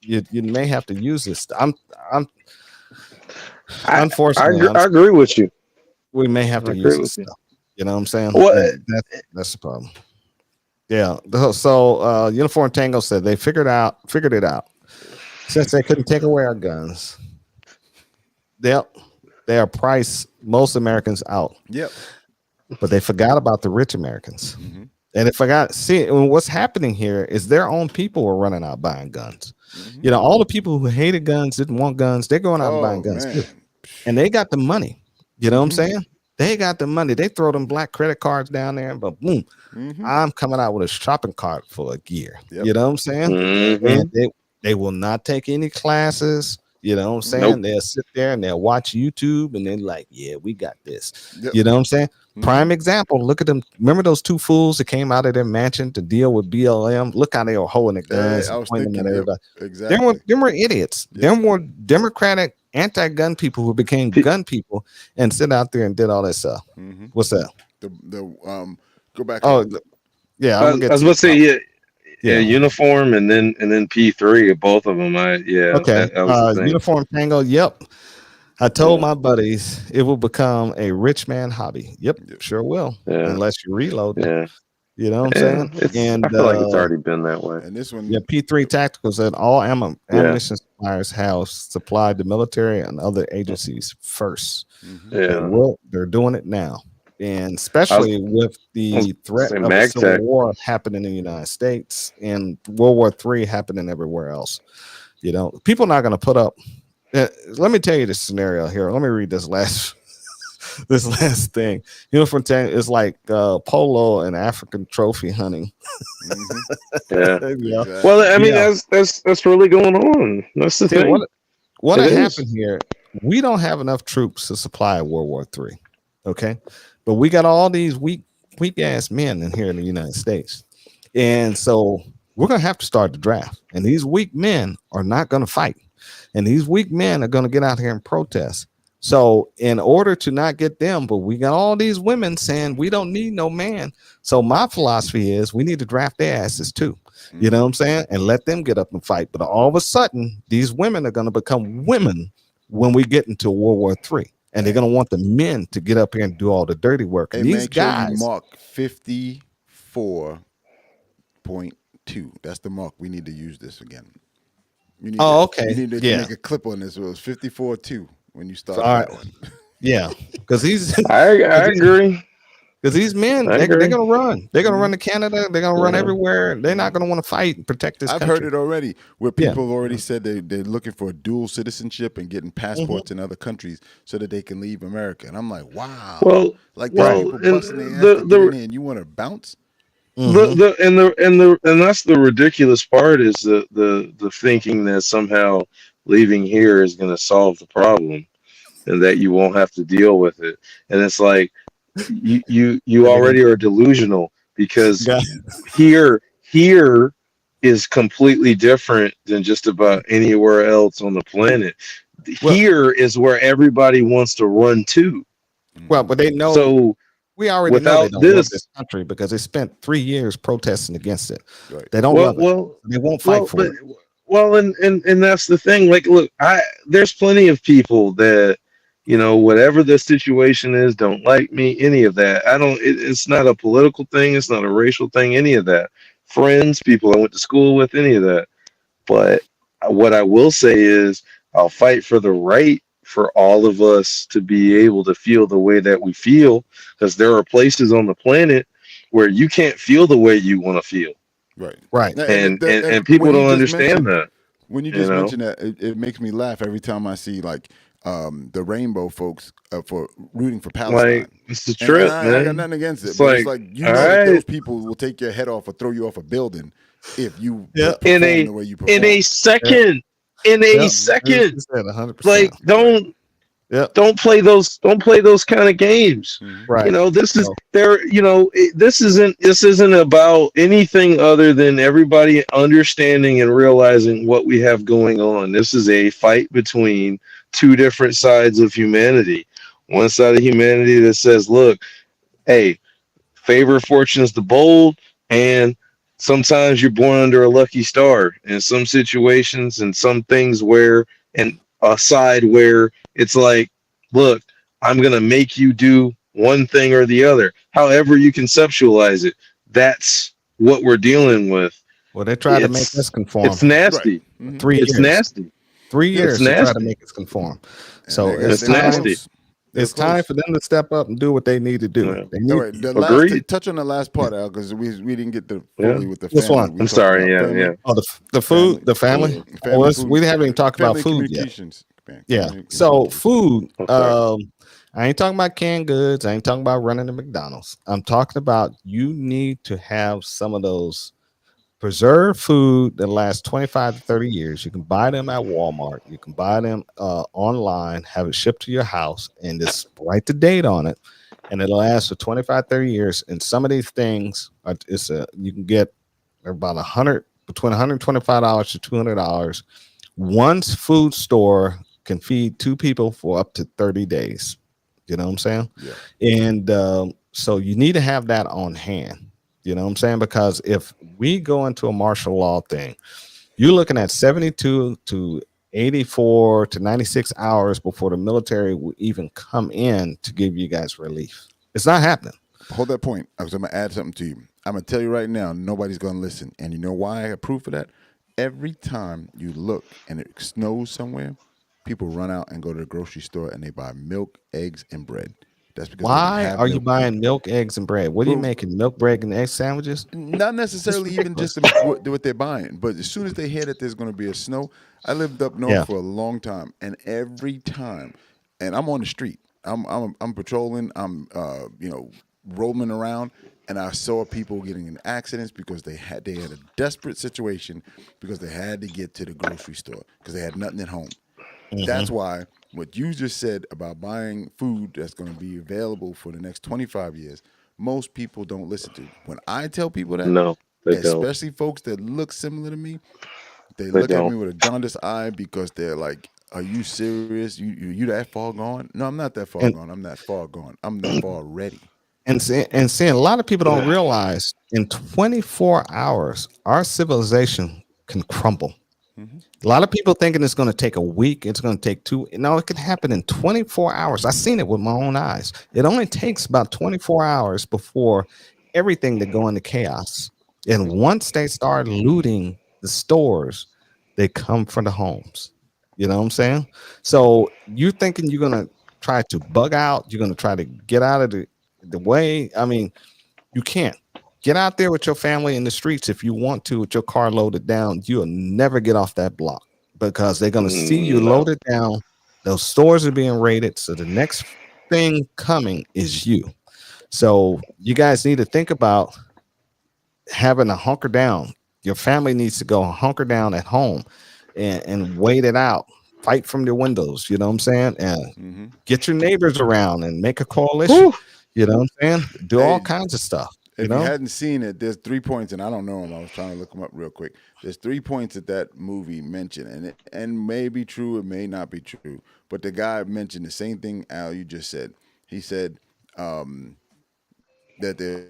you may have to use this. Unfortunately, I agree with you. we may have to I use agree this with you. stuff. You know what I'm saying? Well, And that's the problem. Yeah. So Uniform Tango said they figured it out. Since they couldn't take away our guns, they are priced most Americans out. Yep. But they forgot about the rich Americans. Mm-hmm. And they forgot, what's happening here is their own people are running out buying guns. Mm-hmm. You know, all the people who hated guns, didn't want guns, they're going out and buying guns too. And they got the money. You know what I'm saying? They got the money. They throw them black credit cards down there, but boom, I'm coming out with a shopping cart full of gear. Yep. You know what I'm saying? Mhm. And they will not take any classes. You know what I'm saying? Nope. They'll sit there and they'll watch YouTube and they're like, yeah, we got this. Yep. You know what I'm saying? Mhm. Prime example. Look at them. Remember those two fools that came out of their mansion to deal with BLM? Look how they were holding the guns I and was pointing thinking, at yep, everybody. exactly. Them were idiots. Yeah. Them were Democratic anti-gun people who became gun people and sit out there and did all that stuff. Mm-hmm. What's that? Go back. Oh, yeah. I was about to say Yeah. uniform and then P3 of both of them. Okay. that was the thing. Uniform Tango. Yep. I told my buddies it will become a rich man hobby. Yep, sure will. Yeah. Unless you reload. Yeah, You know what I'm saying? I feel like it's already been that way. And this one, Yeah, P3 Tactical said all ammunition suppliers have supplied the military and other agencies first. mhm. Yeah, They're doing it now. And especially with the threat say of a MagTech. civil war happening in the United States and World War III happening everywhere else. You know, people are not going to put up. Let me tell you the scenario here. Let me read this last thing. Uniform tank is like polo and African trophy hunting. Mhm. yeah. Yeah. Exactly. Well, I mean, Yeah. that's really going on. That's the See, thing. what It is. happened here? We don't have enough troops to supply World War III. Okay, but we got all these weak ass men in here in the United States, and so we're gonna have to start the draft. And these weak men are not gonna fight, and these weak men are gonna get out here and protest. So in order to not get them, but we got all these women saying we don't need no man. So my philosophy is we need to draft their asses too. You know what I'm saying? And let them get up and fight. But all of a sudden, these women are going to become women when we get into World War III. And they're going to want the men to get up here and do all the dirty work. Hey, And these make sure you guys, mark 54.2. That's the mark. We need to use this again. You need Oh, to, okay. You need to Yeah. make a clip on this. It was 54.2 when you start All that right. one. yeah, because these I agree. because these men I they're agree. going to run. They're going to run to Canada. They're going to run Yeah. everywhere. They're not going to want to fight and protect this I've country. heard it already where Yeah. people have already said they're looking for dual citizenship and getting passports in other countries so that they can leave America. And I'm like, wow. Well, Like well, these people and busting their ass the- to get the- in here and you want to bounce? Mhm. and that's the ridiculous part is the thinking that somehow leaving here is going to solve the problem. and that you won't have to deal with it. And it's like you already are delusional because Yeah. here is completely different than just about anywhere else on the planet. Well, Here is where everybody wants to run to. well, but they know So we already know they without don't love this this, country because they spent 3 years protesting against it. Right. They don't well, love it. well, They won't fight for but it. well, and that's the thing. Like, look, there's plenty of people that, whatever the situation is, don't like me. Any of that. I don't. It's not a political thing. It's not a racial thing. Any of that. Friends, people I went to school with, any of that. But what I will say is, I'll fight for the right for all of us to be able to feel the way that we feel, because there are places on the planet where you can't feel the way you want to feel, Right. Right. and people when you don't just understand mentioned- that. When you You just know? mention that, it makes me laugh every time I see like the rainbow folks for rooting for Palestine. Like, it's the And trip, I man. got nothing against it, It's but it's like, like you all know that those right. people will take your head off or throw you off a building if you Yeah. perform In the way you perform. In a second, in a Yep. second, You said 100%. like Yep. don't play those kind of games. Mhm. Right. This is So- there. This isn't about anything other than everybody understanding and realizing what we have going on. This is a fight between two different sides of humanity. One side of humanity that says, "Look, hey, favor fortune's the bold, and sometimes you're born under a lucky star in some situations and some things where, and a side where it's like, look, I'm going to make you do one thing or the other, however you conceptualize it. That's what we're dealing with. Well, they tried to make It's- us conform. It's nasty. Right. Mhm. 3 It's years. nasty. 3 It's years to try to nasty. make us conform. And So they got- it's they were nasty. close. They were It's time close. for them to step up and do what they need to do. Yeah. They need, All right, Agreed. touch on the last part, Al, because we didn't get to Yeah. fully with the Which family. one? We I'm talked sorry. about Yeah, family, yeah. oh, the food, Family. the family. family Oh, food, we haven't even talked about family food yet. communications. Yeah. Family So communications. food. Okay. I ain't talking about canned goods. I ain't talking about running to McDonald's. I'm talking about you need to have some of those preserved food that lasts 25 to 30 years. You can buy them at Walmart. You can buy them online, have it shipped to your house, and just write the date on it. And it'll last for 25, 30 years. And some of these things are you can get about between $125 to $200. One food store can feed two people for up to 30 days. You know what I'm saying? Yeah. And so you need to have that on hand. You know what I'm saying? Because if we go into a martial law thing, you're looking at 72 to 84 to 96 hours before the military will even come in to give you guys relief. It's not happening. Hold that point, because I'm gonna add something to you. I'm gonna tell you right now, nobody's gonna listen, and you know why I approve of that? Every time you look and it snows somewhere, people run out and go to the grocery store and they buy milk, eggs, and bread. That's because they don't Why have are you milk. buying milk, eggs, and bread? What are you Well- making? Milk, bread, and egg sandwiches? Not necessarily even just what they're buying, but as soon as they hear that there's going to be a snow, I lived up north Yeah. for a long time, and every time, and I'm on the street, I'm patrolling, I'm roaming around, and I saw people getting in accidents because they had a desperate situation because they had to get to the grocery store because they had nothing at home. That's why what you just said about buying food that's going to be available for the next 25 years, most people don't listen to. When I tell people that, No, they don't. especially folks that look similar to me, they They look at don't. me with a jaundiced eye because they're like, "Are you serious? You that far gone?" No, I'm not that far And- gone. I'm that far gone. I'm that far ready. And seeing a lot of people don't realize in 24 hours, our civilization can crumble. A lot of people thinking it's going to take a week. It's going to take 2. No, it can happen in 24 hours. I've seen it with my own eyes. It only takes about 24 hours before everything to go into chaos. And once they start looting the stores, they come for the homes. You know what I'm saying? So you thinking you're going to try to bug out? You're going to try to get out of the way? I mean, you can't. Get out there with your family in the streets if you want to, with your car loaded down. You'll never get off that block because they're going to see you No. loaded down. Those stores are being raided. So the next thing coming is you. So you guys need to think about having a hunker down. Your family needs to go hunker down at home and wait it out fight from their windows. You know what I'm saying? And Hmm. get your neighbors around and make a coalition. Whew. You know what I'm saying? Do all Hey, kinds of stuff. You if you know? hadn't seen it, there's 3 points, and I don't know them. I was trying to look them up real quick. There's 3 points that that movie mentioned, and may be true, it may not be true. But the guy mentioned the same thing, Al, you just said. He said that there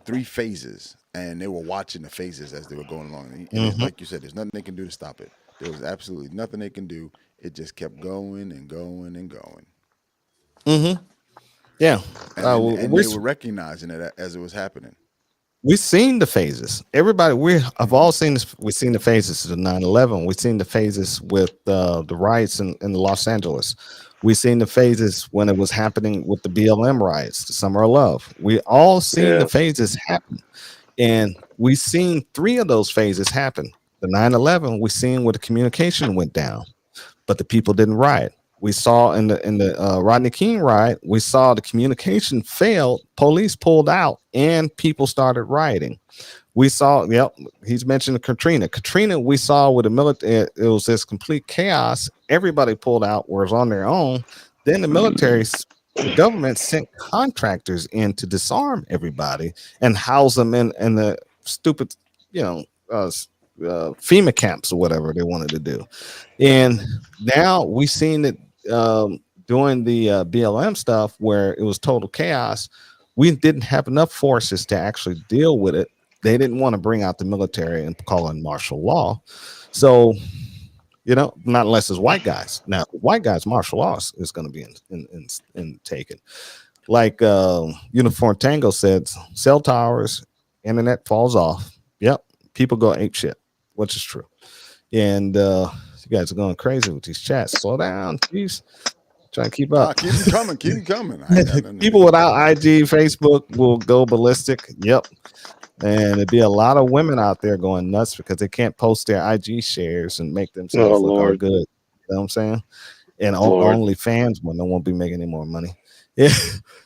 three phases, and they were watching the phases as they were going along. And it's Hmm. like you said, there's nothing they can do to stop it. There was absolutely nothing they can do. It just kept going and going and going. Hmm. Yeah. And they were recognizing it as it was happening. We've seen the phases. Everybody, we have all seen this. We've seen the phases of 9/11. We've seen the phases with the riots in Los Angeles. We've seen the phases when it was happening with the BLM riots, the Summer of Love. We all seen the Yeah. phases happen. And we've seen three of those phases happen. The 9/11, we seen where the communication went down, but the people didn't riot. We saw in the Rodney King riot, we saw the communication failed, police pulled out, and people started rioting. We saw, yep, he's mentioned Katrina. Katrina, we saw with the military, it was this complete chaos. Everybody pulled out, was on their own. Then the military, the government sent contractors in to disarm everybody and house them in the stupid, you know, FEMA camps or whatever they wanted to do. And now we've seen it doing the BLM stuff where it was total chaos. We didn't have enough forces to actually deal with it. They didn't want to bring out the military and call in martial law. So, you know, not unless it's white guys. Now, white guys, martial law is going to be in taken. Like Uniform Tango said, cell towers, internet falls off. Yep, people go ape shit, which is true. And you guys are going crazy with these chats. Slow down, please. Trying to keep up. Keep them coming. Keep them coming. I ain't got nothing to People do. without IG, Facebook will go ballistic. Yep. And it'd be a lot of women out there going nuts because they can't post their IG shares and make themselves Oh look all Lord. good. You know what I'm saying? And Lord. only fans when they won't be making any more money. Yeah.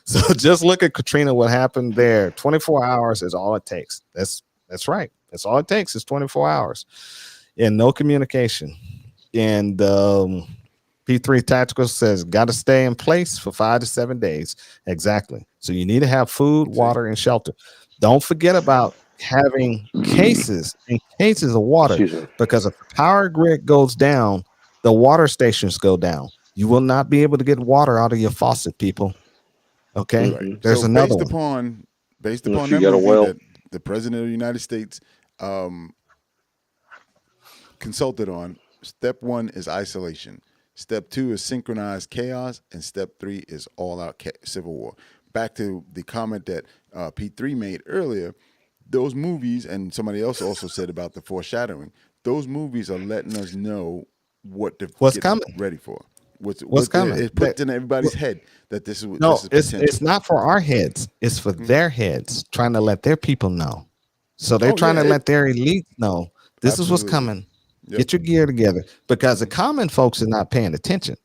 So just look at Katrina, what happened there. 24 hours is all it takes. That's right. That's all it takes is 24 hours and no communication. And P3 Tactical says, got to stay in place for 5 to 7 days. Exactly. So you need to have food, water, and shelter. Don't forget about having cases of water, Excuse me. because if the power grid goes down, the water stations go down. You will not be able to get water out of your faucet, people. Okay. Mhm. There's So another based one. upon If you that got a movie well. that the president of the United States consulted on, step 1 is isolation. Step 2 is synchronized chaos, and step 3 is all-out civil war. Back to the comment that P3 made earlier, those movies, and somebody else also said about the foreshadowing, those movies are letting us know what to What's get coming? ready for. What's coming? It puts in everybody's head that this is No, this is it's potential. not for our heads. It's for their heads, trying to let their people know. So they're Oh, trying yeah, to it- let their elites know this is what's Absolutely. coming. Yep. Get your gear together, because the common folks are not paying attention.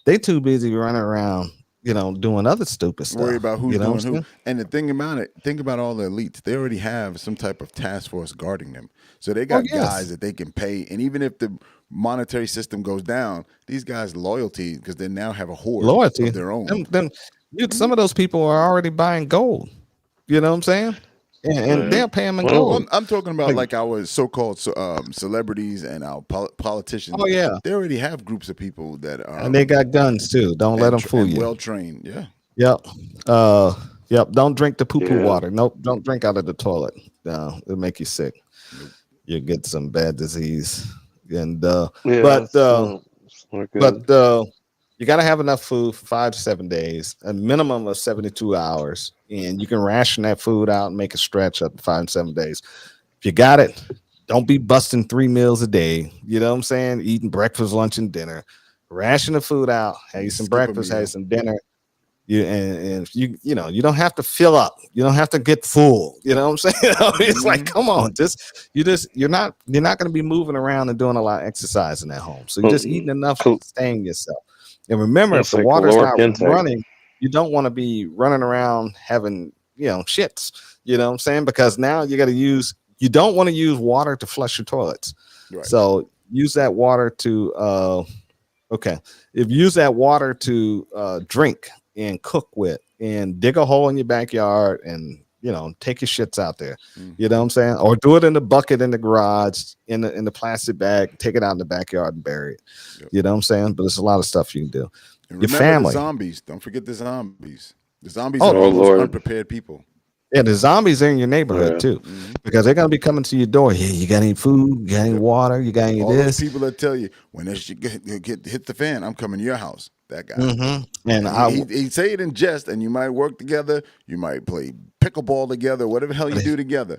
They too busy running around, doing other stupid stuff. Worry about who's you know doing what I'm who. saying? And the thing about it, think about all the elites. They already have some type of task force guarding them. So they Oh, got yes. guys that they can pay. And even if the monetary system goes down, these guys' loyalty, because they now have a horde Loyalty. of their own. Some of those people are already buying gold. You know what I'm saying? And they'll pay them in Well, gold. I'm talking about like our so-called celebrities and our politicians. Oh yeah, They already have groups of people that are and they got guns too. Don't let them fool you. well trained. Yeah. Yep. Yep. Don't drink the poo-poo Yeah. water. Nope. Don't drink out of the toilet. It'll make you sick. You'll get some bad disease. And Yeah, but it's not good. but you got to have enough food for 5 to 7 days, a minimum of 72 hours, and you can ration that food out and make it stretch up to 5 to 7 days. If you got it, don't be busting 3 meals a day. You know what I'm saying? Eating breakfast, lunch, and dinner. Ration the food out. Have you some Skip a breakfast, have meal. you some dinner. And you don't have to fill up. You don't have to get full. You know what I'm saying? It's like, come on, you're not going to be moving around and doing a lot of exercising at home. So you're just eating enough to sustain yourself. And remember, It's if the like water's caloric not intake. running, you don't want to be running around having shits. You know what I'm saying? Because now you don't want to use water to flush your toilets. Right. So use that water to Okay. If you use that water to drink and cook with and dig a hole in your backyard and take your shits out there. You know what I'm saying? Or do it in the bucket in the garage, in the plastic bag, take it out in the backyard and bury it. Yep. You know what I'm saying? But there's a lot of stuff you can do. And Your remember family. the zombies. Don't forget the zombies. The zombies Oh, are all those Lord. unprepared people. Yeah, the zombies are in your neighborhood too, because they're gonna be coming to your door. Hey, you got any food? You got any water? You got any All those this? people that tell you when this shit hit the fan, I'm coming to your house. That guy. And He say it in jest, and you might work together. You might play pickleball together, whatever the hell you do together.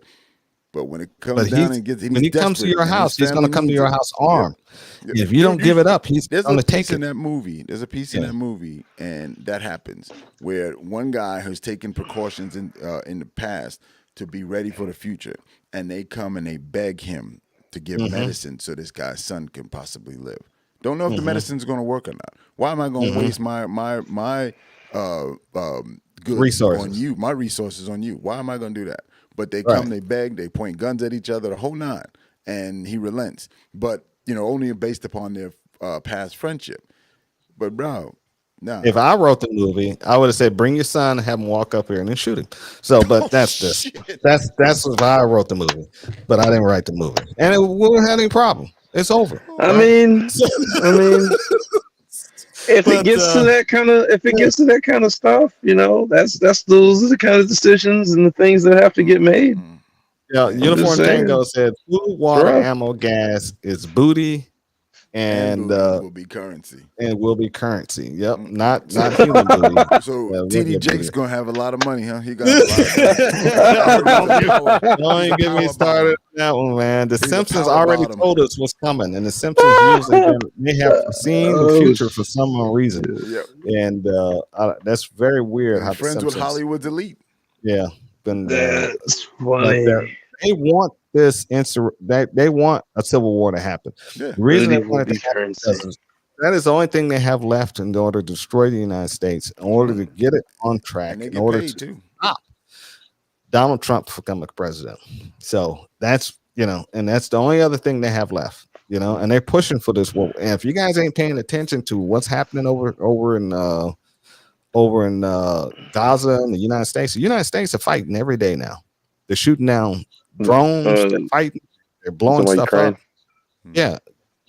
But when it comes down and gets, when he comes to your house, he's going to come to your house armed. Yeah. If you don't give it up, he's There's going a to take piece in it. that movie. There's a piece in that movie, and that happens where one guy who's taken precautions in the past to be ready for the future, and they come and they beg him to give medicine so this guy's son can possibly live. Don't know if the medicine's going to work or not. Why am I going to waste my good resources on you, my resources on you? Why am I going to do that? But they come, they beg, they point guns at each other, the whole nine, and he relents. But only based upon their past friendship. But bro, no. If I wrote the movie, I would have said, "Bring your son, have him walk up here and then shoot him." So, but that's this. That's if I wrote the movie, but I didn't write the movie, and it wouldn't have any problem. It's over. I mean, if it gets to that kind of stuff, those are the kind of decisions and the things that have to get made. Yeah, Uniform saying. Tango said, "Food, water, ammo, gas is booty, and will be currency. And will be currency. Yep, not human booty. So Yeah, TD regular Jake's booty. gonna have a lot of money, huh? He got a lot of money. Don't even get me started on that one, man. The He's a Simpsons power already bottom. told us what's coming, and the Simpsons usually they have foreseen the future for some reason, Yep. and that's very weird. How He's friends the with Simpsons, Hollywood's elite. yeah, been That's but funny. they want this they want a civil war to happen. Yeah. The reason they Booty want will it to be happen currency. is that is the only thing they have left in order to destroy the United States, in order to get it on track, And they in get order paid to too. stop Donald Trump from becoming president. So that's and that's the only other thing they have left. And they're pushing for this war. And if you guys ain't paying attention to what's happening over in Gaza and the United States are fighting every day now. They're shooting down drones, they're fighting, they're blowing Somebody stuff crying.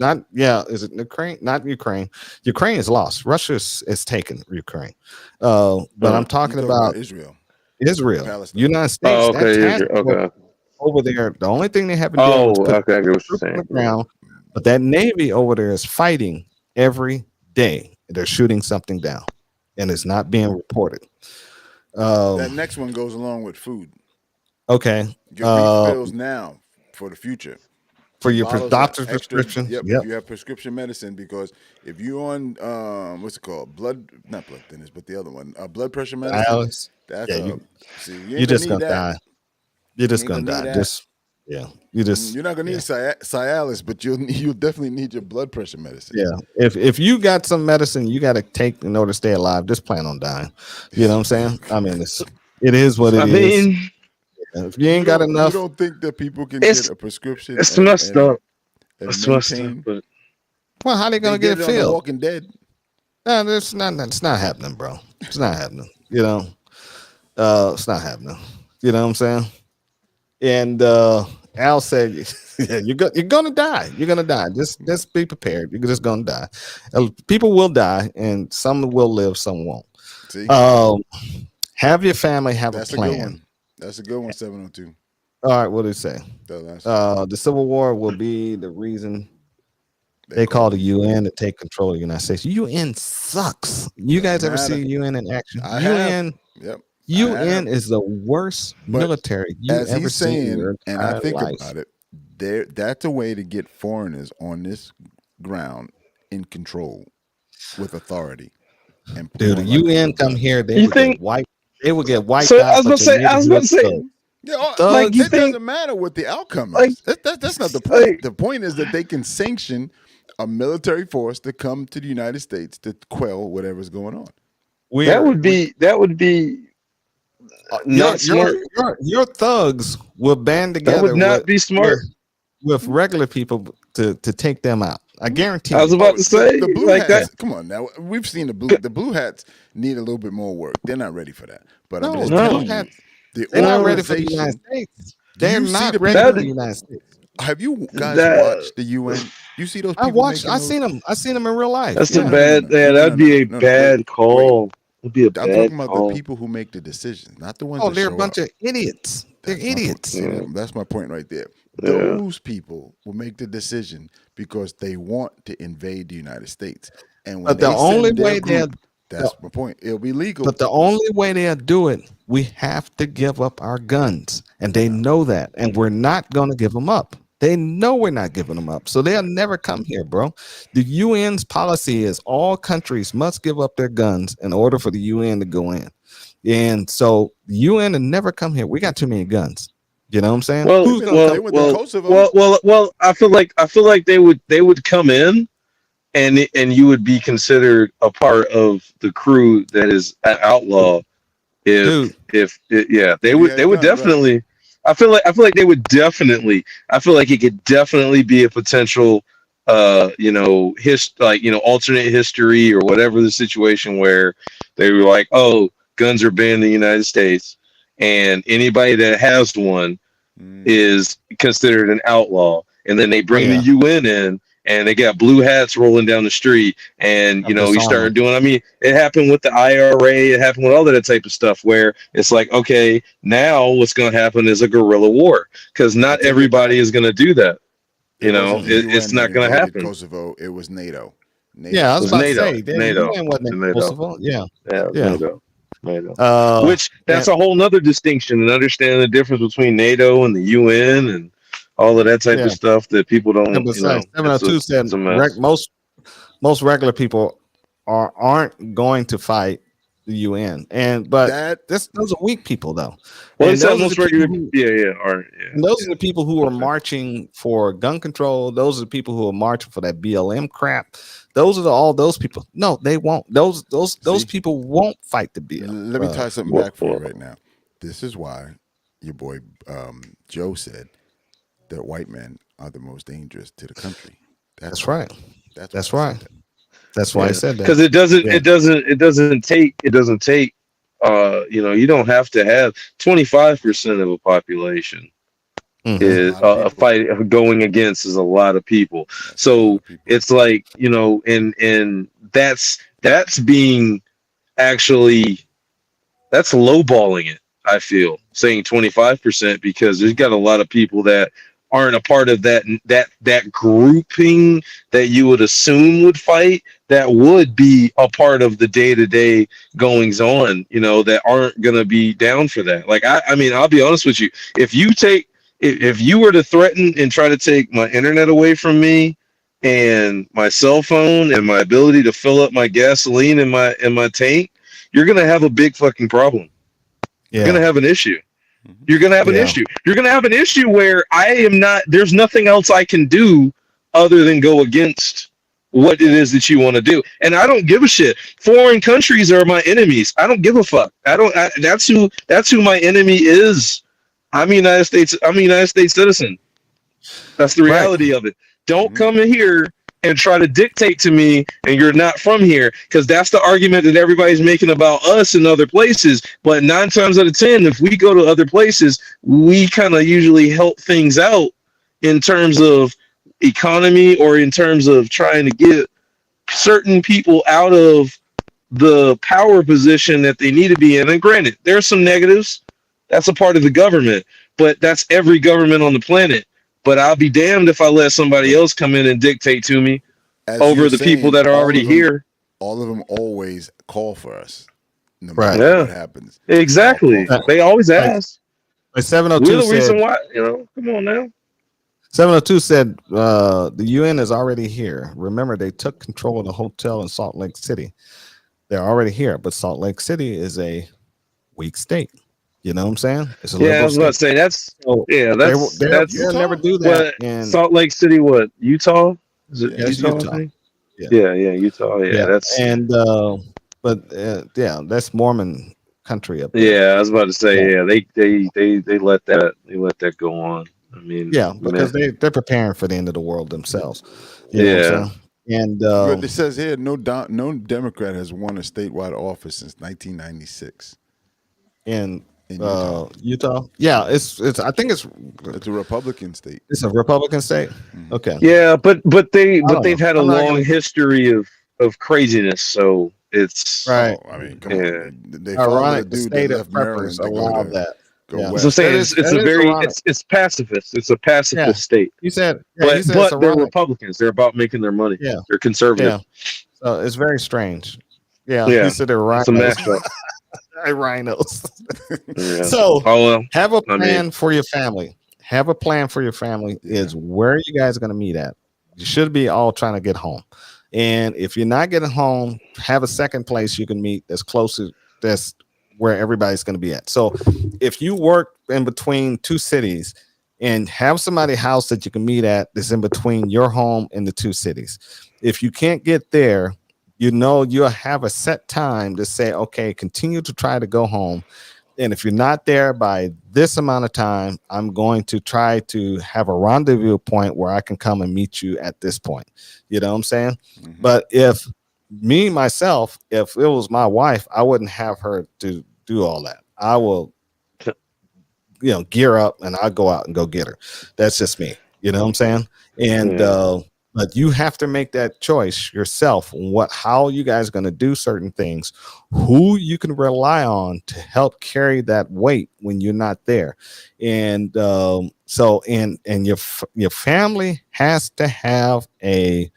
up. Is it Ukraine? Not Ukraine. Ukraine is lost. Russia is taken Ukraine. But I'm talking about Israel. Palestine. Palestine. United States. Oh, that okay. task Okay. force over there. The only thing they haven't done was Oh, put okay. I get what you're troops on the saying. ground. But that Navy over there is fighting every day. They're shooting something down, and it's not being reported. That next one goes along with food. Okay. Get refills now for the fucture. For your Bottles of doctor's extra- prescription. Yep, Yep. if you have prescription medicine, because if you're on what's it called? Not blood thinners, but the other one, blood pressure medicine. Alex, That's yeah, you're just gonna die. You're just You gonna ain't gonna die. need that. You're not gonna need Cialis, but you'll definitely need your blood pressure medicine. Yeah. If you got some medicine you got to take in order to stay alive, just plan on dying. You know what I'm saying? I mean, it is what it is. If you ain't got enough, You don't think that people can get a prescription? It's messed up. and It's messed up. maintain? But well, how they gonna They get did it on The filled? Walking Dead. No, it's not happening, bro. It's not happening. It's not happening. You know what I'm saying? And Al said, yeah, you're gonna die. You're gonna die. Just be prepared. You're just gonna die. People will die, and some will live, some won't. See, Have your family have that's a a good plan. one. That's a good one. 702. All right, what did it say? The last The Civil War will be the reason they call the UN to take control of the United States. UN sucks. You guys ever Matter. see UN in action? I have. UN Yep. UN is the worst But military you As ever he's seen in saying, your and I entire think life. about it, that's a way to get foreigners on this ground in control with authority. And Dude, the perform like UN a- come here, they You would think- get wiped. They would get wiped So out. I was but about to your say, neighborhood Yeah, Thugs. Like, you it think- doesn't matter what the outcome Like- is. That's not the point. like- The point is that they can sanction a military force to come to the United States to quell whatever's going on. that would be not smart. Your thugs will band That together would not be smart. with regular people to take them out. I guarantee. I was you. about to say, the blue like hats. that. Come on now, we've seen the blue hats need a little bit more work. They're not ready for that. But I'm No, just the blue telling you, hats. the They're not ready for the United organization. States. Do They're you see not the ready people? for the United States. Have you guys That watched the UN? You see those I people watched. making I those? seen them. I seen them in real life. that's a No, Yeah. no, no, bad. no, Yeah, no, no, that'd no, be no, a no, no. Wait, bad wait. call. It'd be a I'm talking bad about the call. people who make the decisions, not the ones Oh, that they're a show bunch up. of idiots. They're That's my point. idiots. See, Yeah, that's my point right there. yeah. Those people will make the decision because they want to invade the United States, and when But the they only send their way they're group, that's my point. It'll be legal. But the only way they'll do it, we have to give up our guns. And they know that. And we're not going to give them up. They know we're not giving them up. So they'll never come here, bro. The UN's policy is all countries must give up their guns in order for the UN to go in. And so the UN will never come here. We got too many guns. You know what I'm saying? Well, Who's going to They come? went to well, Kosovo. well. I feel like they would come in, and you would be considered a part of the crew that is an outlaw. Dude, Yeah, If you had they would guns, right? definitely. I feel like they would definitely. I feel like it could definitely be a potential, alternate history or whatever the situation where they were like, oh, guns are banned in the United States, and anybody that has one is considered an outlaw. And then they bring yeah. the UN in, and they got blue hats rolling down the street, and you Disarm start them. doing. I mean, it happened with the IRA. It happened with all that type of stuff, where it's like, okay, now what's going to happen is a guerrilla war, because I not take it everybody back. is going to do that. It wasn't the It's UN that not going to invaded happen. Kosovo. It was NATO. Yeah, I It was was about to NATO. say, the NATO. UN wasn't in NATO. Kosovo. Yeah. Yeah, it was Yeah. NATO. Which that's and, a whole nother distinction, and understanding the difference between NATO and the UN and all of that type yeah. of stuff that people don't. Yeah, but like 702 said, It's a mess. most regular people aren't going to fight the UN, but those are weak people though. Well, And they said those are most the people regular. and those are the people who are marching for gun control. Those are the people who are marching for that BLM crap. Those are all those people. No, they won't. Those See? people won't fight the BLM. Let me tie something back for you right now. This is why your boy Joe said that white men are the most dangerous to the country. That's right. That's why I right. said that. That's why I said that. Because it doesn't take. You don't have to have 25% of a population Mhm. is A lot of a people. fight going against is a lot of people. That's a lot So of people. it's like, and that's being actually that's lowballing it. I feel saying 25% because there's got a lot of people that aren't a part of that grouping that you would assume would fight, that would be a part of the day-to-day goings on, that aren't going to be down for that. Like, I mean, I'll be honest with you. If you were to threaten and try to take my internet away from me and my cell phone and my ability to fill up my gasoline in my tank, you're going to have a big fucking problem. Yeah. You're going to have an issue. Mm-hmm. You're going to have an Yeah. issue. You're going to have an issue where there's nothing else I can do other than go against what it is that you want to do. And I don't give a shit. Foreign countries are my enemies. I don't give a fuck. That's who my enemy is. I'm a United States citizen. That's the reality of it. Don't come in here and try to dictate to me and you're not from here, because that's the argument that everybody's making about us in other places. But 9 times out of 10, if we go to other places, we kind of usually help things out in terms of economy or in terms of trying to get certain people out of the power position that they need to be in. And granted, there's some negatives. That's a part of the government, but that's every government on the planet. But I'll be damned if I let somebody else come in and dictate to me As over you're the people saying, that are all already of them- here. All of them always call for us, no Right. matter Yeah. what happens. Exactly. All call for They us. always Like, ask. Like We're 702 the reason said. why, come on now. 702 said the UN is already here. Remember, they took control of the hotel in Salt Lake City. They're already here, but Salt Lake City is a weak state. You know what I'm saying? It's a Yeah, I liberal was about to state. say that's So that's they'll never do that. what And Salt Lake City, what, Utah? Is it Yeah, that's Utah? Utah. I think? Yeah. Yeah, Utah. Yeah, Yeah. that's And that's Mormon country up there. yeah. I was about to say, they let that go on. I mean, Yeah, because man. they're preparing for the end of the world themselves. You know what Yeah. I'm saying? And But it says here no Democrat has won a statewide office since 1996 in in Utah. Utah, yeah, it's I think It's a Republican state. it's a Republican state. Mhm. Okay, Yeah, but I don't know. they've had a I'm not long gonna history of craziness, so it's right. Oh, I mean, come yeah. on. They followed a Ironic, the dude that state of left preppers Maryland to go allowed that. go Yeah, As I'm west. saying, it's that a is very ironic. it's pacifist. It's a Yeah, pacifist state. he said it's But they're ironic. Republicans. They're about making their money. Yeah, They're conservative. yeah. So it's very strange. Yeah, Yeah. he said they're It's a rhinos. mashup. Rhinos. Yeah. So Oh well. have a I plan mean, for your family. Have a plan for your family. Yeah. Is where you guys are going to meet at. You should be all trying to get home. And if you're not getting home, have a second place you can meet that's closer. That's where everybody's going to be at. So if you work in between two cities and have somebody house that you can meet at that's in between your home and the two cities. If you can't get there, you know you'll have a set time to say, okay, continue to try to go home. And if you're not there by this amount of time, I'm going to try to have a rendezvous point where I can come and meet you at this point. You know what I'm saying? Mhm. But if myself, if it was my wife, I wouldn't have her to do all that. I will, gear up and I'll go out and go get her. That's just me. You know what I'm saying? And Yeah. but you have to make that choice yourself. How you guys going to do certain things, who you can rely on to help carry that weight when you're not there, and your family has to have a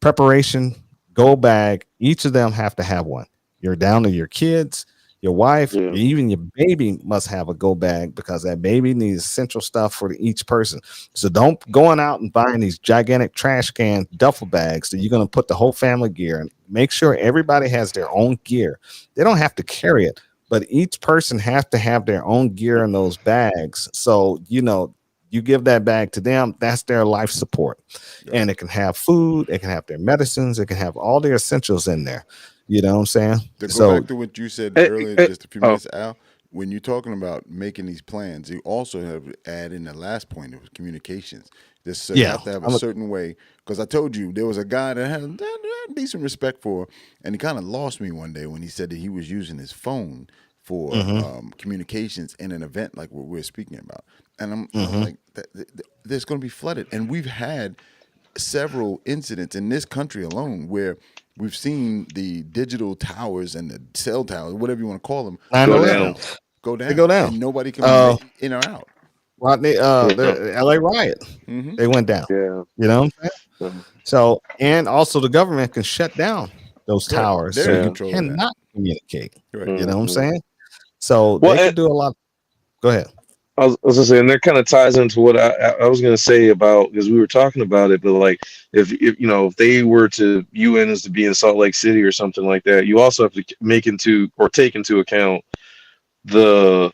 preparation go bag. Each of them have to have one. You're down to your kids, your wife, Yeah. even your baby must have a go bag because that baby needs essential stuff for each person. So don't going out and buying these gigantic trash can duffel bags that you're going to put the whole family gear in. Make sure everybody has their own gear. They don't have to carry it, but each person has to have their own gear in those bags. So, you give that bag to them, that's their life support. Yeah. And it can have food, it can have their medicines, it can have all their essentials in there. You know what I'm saying? To go So back to what you said Eh, earlier, eh, just a few oh. minutes, Al, when you're talking about making these plans, you also have to add in the last point of communications. You Yeah, have to have I'm a a- certain way. Because I told you there was a guy that had decent respect for, and he kind of lost me one day when he said that he was using his phone for communications in an event like what we're speaking about. And I'm like, there's going to be flooded. And we've had several incidents in this country alone where we've seen the digital towers and the cell towers, whatever you want to call them, 9/11. go down. They go down. And nobody can Uh, make in or out. Rodney, the LA riot, Mm-hmm. they went down. Yeah. You know what I'm saying? Mhm. So, and also the government can shut down those towers They're so in you control of that. cannot communicate. Right. You know what I'm Mhm. saying? So Well, they can do a lot. Go ahead. I was gonna say, and that kind of ties into what I was gonna say about, because we were talking about it, but like if they were to UN is to be in Salt Lake City or something like that, you also have to take into account the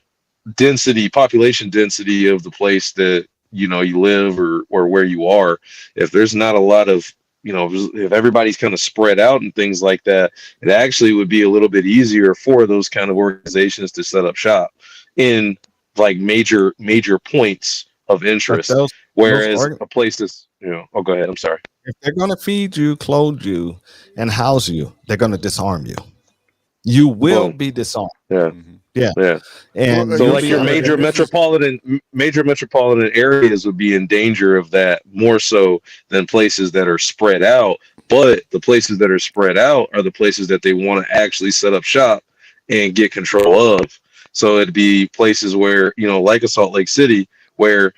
population density of the place that you live or where you are. If there's not a lot of if everybody's kind of spread out and things like that, it actually would be a little bit easier for those kind of organizations to set up shop in like major points of But interest. those Whereas organ- a place that's oh, go ahead. I'm sorry. if they're going to feed you, clothe you, and house you, they're going to disarm you. You will Well, be disarmed. Yeah. Mhm. Yeah. And Well, So you'll like be your under- major this is- metropolitan areas would be in danger of that more so than places that are spread out. But the places that are spread out are the places that they want to actually set up shop and get control of. So it'd be places where, like a Salt Lake City, where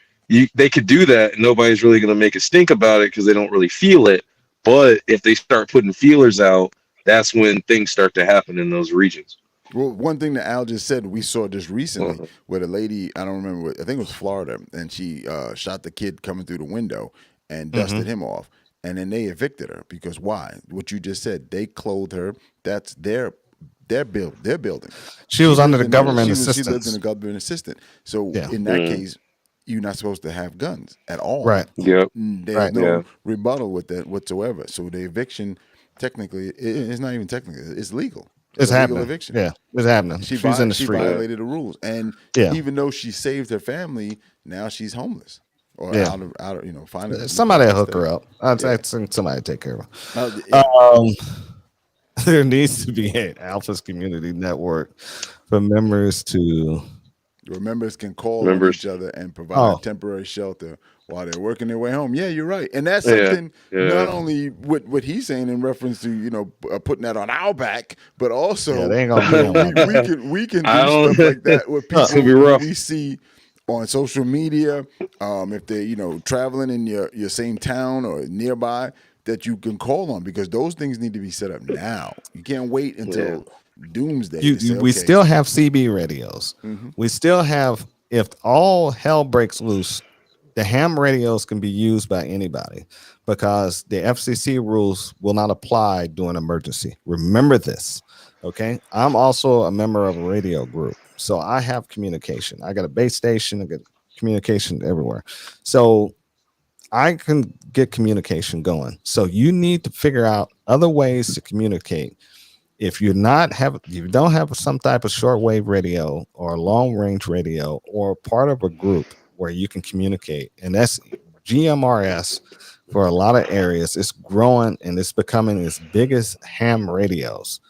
they could do that and nobody's really going to make a stink about it because they don't really feel it. But if they start putting feelers out, that's when things start to happen in those regions. Well, one thing that Al just said, we saw just recently Mhm. where the lady, I don't remember, I think it was Florida, and she shot the kid coming through the window and dusted him off. And then they evicted her because why? What you just said, they clothed her. That's their building. she was under the lived in government she lived in assistance. a government assistant. So Yeah. in that Mm. case, you're not supposed to have guns at all. Right. Yep. There's Right. no Yeah. rebuttal with that whatsoever. So the eviction, technically, it's not even technically, it's legal. It's a legal happening. eviction. Yeah, it's happening. She, She's in the she street. violated the rules, and Yeah. even though she saved her family, now she's homeless. or Yeah. out of find it. Somebody will hook her up. I'd Yeah. think somebody take care of her. Yeah. There needs to be an Alphas community network for members to. Where members can call on Members. each other and provide Oh. temporary shelter while they're working their way home. Yeah, you're right, and that's Yeah, something yeah. not only what he's saying in reference to putting that on our back, but also Yeah, they ain't gonna be on my back. we can I do don't- stuff like that with It's gonna be people rough. we see on social media. If they're traveling in your same town or nearby, that you can call on, because those things need to be set up now. You can't wait until doomsday. to say, We okay, still have CB radios. We still have, if all hell breaks loose, the ham radios can be used by anybody because the FCC rules will not apply during emergency. Remember this, okay? I'm also a member of a radio group, so I have communication. I got a base station, I got communication everywhere. So I can get communication going. So you need to figure out other ways to communicate. If you don't have some type of shortwave radio or long range radio or part of a group where you can communicate, and that's GMRS for a lot of areas, it's growing and it's becoming as big as ham radios.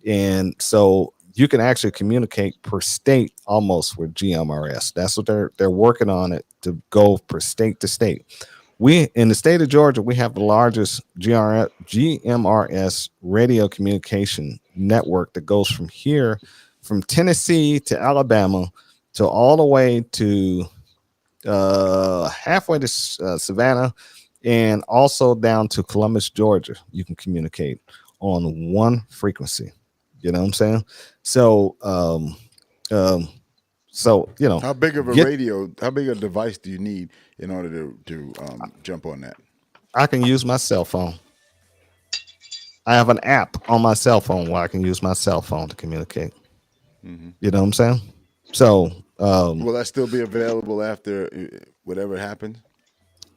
And so you can actually communicate per state almost with GMRS. That's what they're working on it to go per state to state. We in the state of Georgia, we have the largest GMRS radio communication network that goes from here, from Tennessee to Alabama, to all the way to halfway to Savannah, and also down to Columbus, Georgia. You can communicate on one frequency. You know what I'm saying? So, how big of a radio? How big a device do you need in order to jump on that? I can use my cell phone. I have an app on my cell phone where I can use my cell phone to communicate. You know what I'm saying? So, Will that still be available after whatever happens?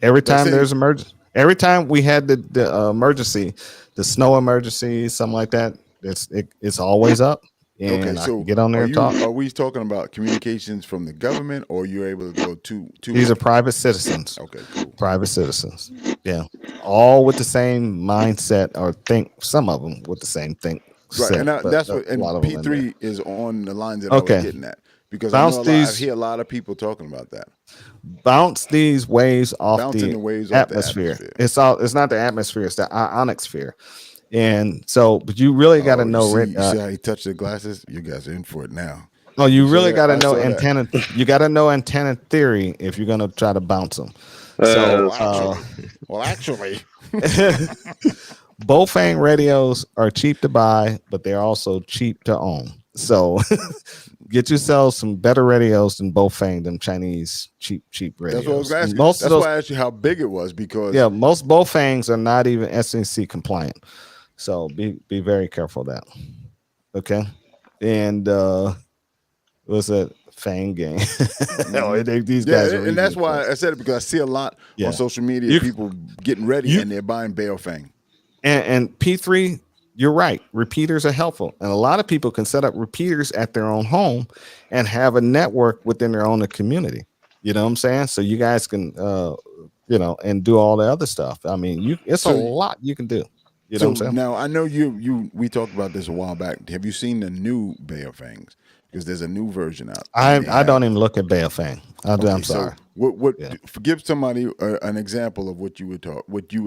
every time say- there's emergency, every time we had the emergency, the snow emergency, something like that, it's always up. And Okay, I so can get on there and talk. Are we talking about communications from the government, or you're able to go to? These are private citizens. Okay, cool. Private citizens. Yeah. All with the same mindset, or think, some of them with the same think. Right, set, and but that's a what. And lot of them in there. P3 is on the lines that Okay. I was getting at, because Bounce I these- hear a lot of people talking about that. Bounce these waves off Bouncing the the waves off the atmosphere. atmosphere. It's not the atmosphere, it's the ionosphere. And so, but you really got to know. You see how he touched the glasses? You guys are in for it now. Oh, you really that? got to I know saw that. antenna. You got to know antenna theory if you're gonna try to bounce them. So, Well, actually, Bofang radios are cheap to buy, but they're also cheap to own. So, get yourself some better radios than Bofang, them Chinese cheap radios. that's what I was asking. Most That's of those, why I asked you how big it was, because yeah, most Bofangs are not even SNC compliant. So be very careful of that. Okay. And what's that Fang gang? These guys are and that's easy. why I said it, because I see a lot Yeah. on social media, You- people getting ready and they're buying Baofeng. And P3, you're right. Repeaters are helpful. And a lot of people can set up repeaters at their own home and have a network within their own community. You know what I'm saying? So you guys can, and do all the other stuff. I mean, it's a lot you can do. You know what I'm saying? Now I know we talked about this a while back. Have you seen the new Baofangs? Because there's a new version out. I don't even look at Baofang. I'm Okay, sorry. So what? Yeah. Give somebody an example of what you would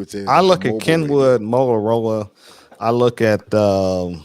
say. Is I like a look at mobile Kenwood, Motorola. I look at radio.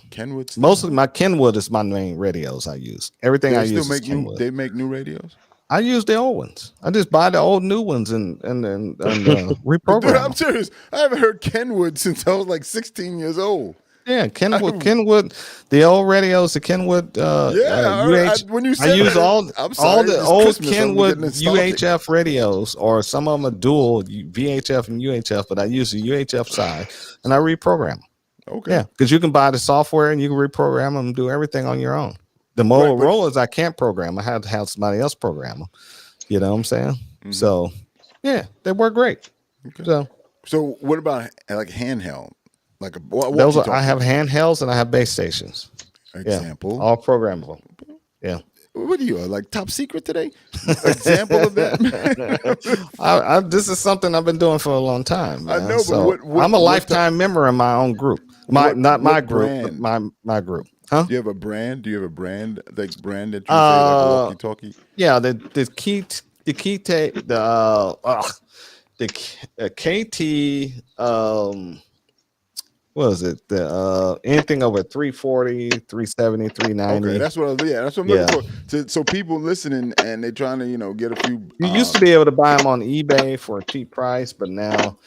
Kenwood. still? mostly my Kenwood is my main radios I use. Everything They I still use is make new. Kenwood. They make new radios. I use the old ones. I just buy the old new ones and reprogram Dude, I'm them. serious. I haven't heard Kenwood since I was like 16 years old. Yeah, Kenwood, the old radios, the Kenwood. When you said I use that, all I'm sorry, all the it's old Christmas, I'm Kenwood getting nostalgic. UHF radios, or some of them are dual VHF and UHF, but I use the UHF side and I reprogram them. Okay. Yeah, because you can buy the software and you can reprogram them and do everything on your own. The Right, Motorola's I can't program. I had to have somebody else program them. You know what I'm saying? Mhm. So, yeah, they work great. Okay. So So what about like handheld? Like a I have handhelds and I have base stations. example. All programmable. Yeah. What are you like top secret today? Example of that? This is something I've been doing for a long time. I Man. know, but So what I'm a what lifetime member in my own group. Not my what group, brand? but my group. Huh? Do you have a brand? Do you have a brand like brand that you say like a walkie talkie? Yeah, the KT what was it? The anything over 340, 370, 390. Okay, that's what that's what I'm looking for. So people listening and they're trying to get a few. You used to be able to buy them on eBay for a cheap price, but now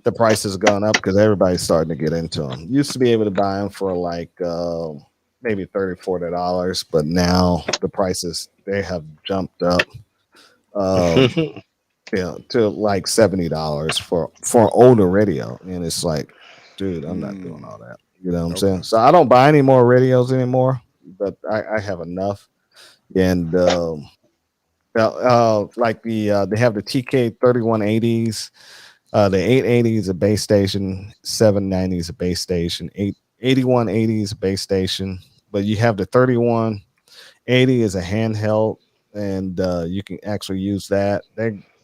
the price has gone up because everybody's starting to get into them. You used to be able to buy them for like maybe $30-$40, but now the prices they have jumped up to like $70 for older radio. And it's like, dude, I'm not doing all that. You know what I'm saying? So I don't buy any more radios anymore, but I have enough. And like they have the TK 3180s, the 880 is a base station, 790 is a base station, 8180 is a base station, but you have the 3180 is a handheld, and you can actually use that.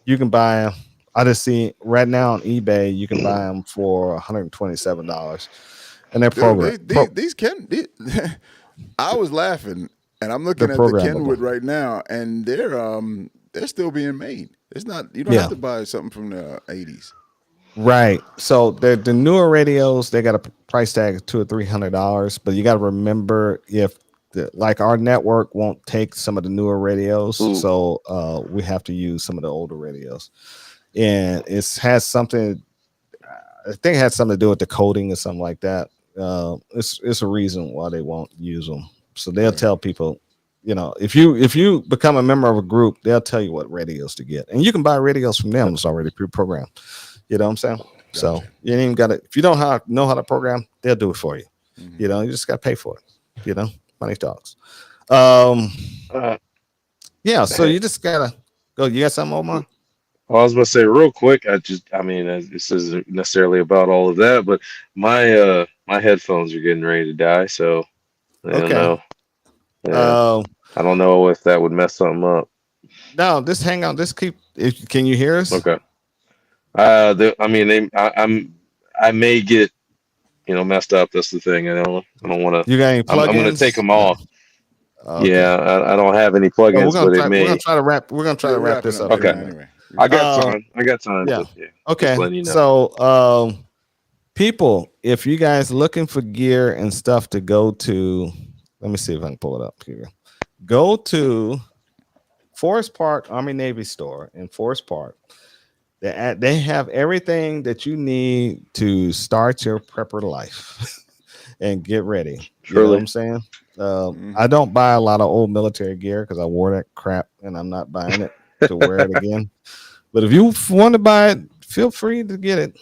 You can buy them. I just see right now on eBay you can buy them for $127, and they're programmed. I was laughing, and I'm looking at the Kenwood right now, and they're still being made. It's not you don't have to buy something from the 80s. Right. So the newer radios, they got a price tag of $200 or $300, but you got to remember like our network won't take some of the newer radios, so we have to use some of the older radios, and I think it has something to do with the coding or something like that. It's a reason why they won't use them. So they'll tell people, if you become a member of a group, they'll tell you what radios to get, and you can buy radios from them. It's already pre-programmed. You know what I'm saying? Gotcha. So you ain't even got to. If you don't know how to program, they'll do it for you. Mm-hmm. You just got to pay for it. Money talks. Yeah. So you just gotta go. You got something, Omar? Well, I was about to say real quick. This isn't necessarily about all of that, but my headphones are getting ready to die. So I don't know. Yeah. I don't know if that would mess something up. No, just hang on. Can you hear us? Okay. I may get messed up. That's the thing. I don't want to. You got any plugins? I'm going to take them off. Okay. Yeah, I don't have any plugins, but it may. We're gonna try to wrap this up. Okay. Anyway. I got time. Yeah. But, okay. You know. So, people, if you guys looking for gear and stuff to go to, let me see if I can pull it up here. Go to Forest Park Army Navy store in Forest Park. They have everything that you need to start your prepper life and get ready. You know what I'm saying? I don't buy a lot of old military gear because I wore that crap and I'm not buying it to wear it again. But if you want to buy it, feel free to get it.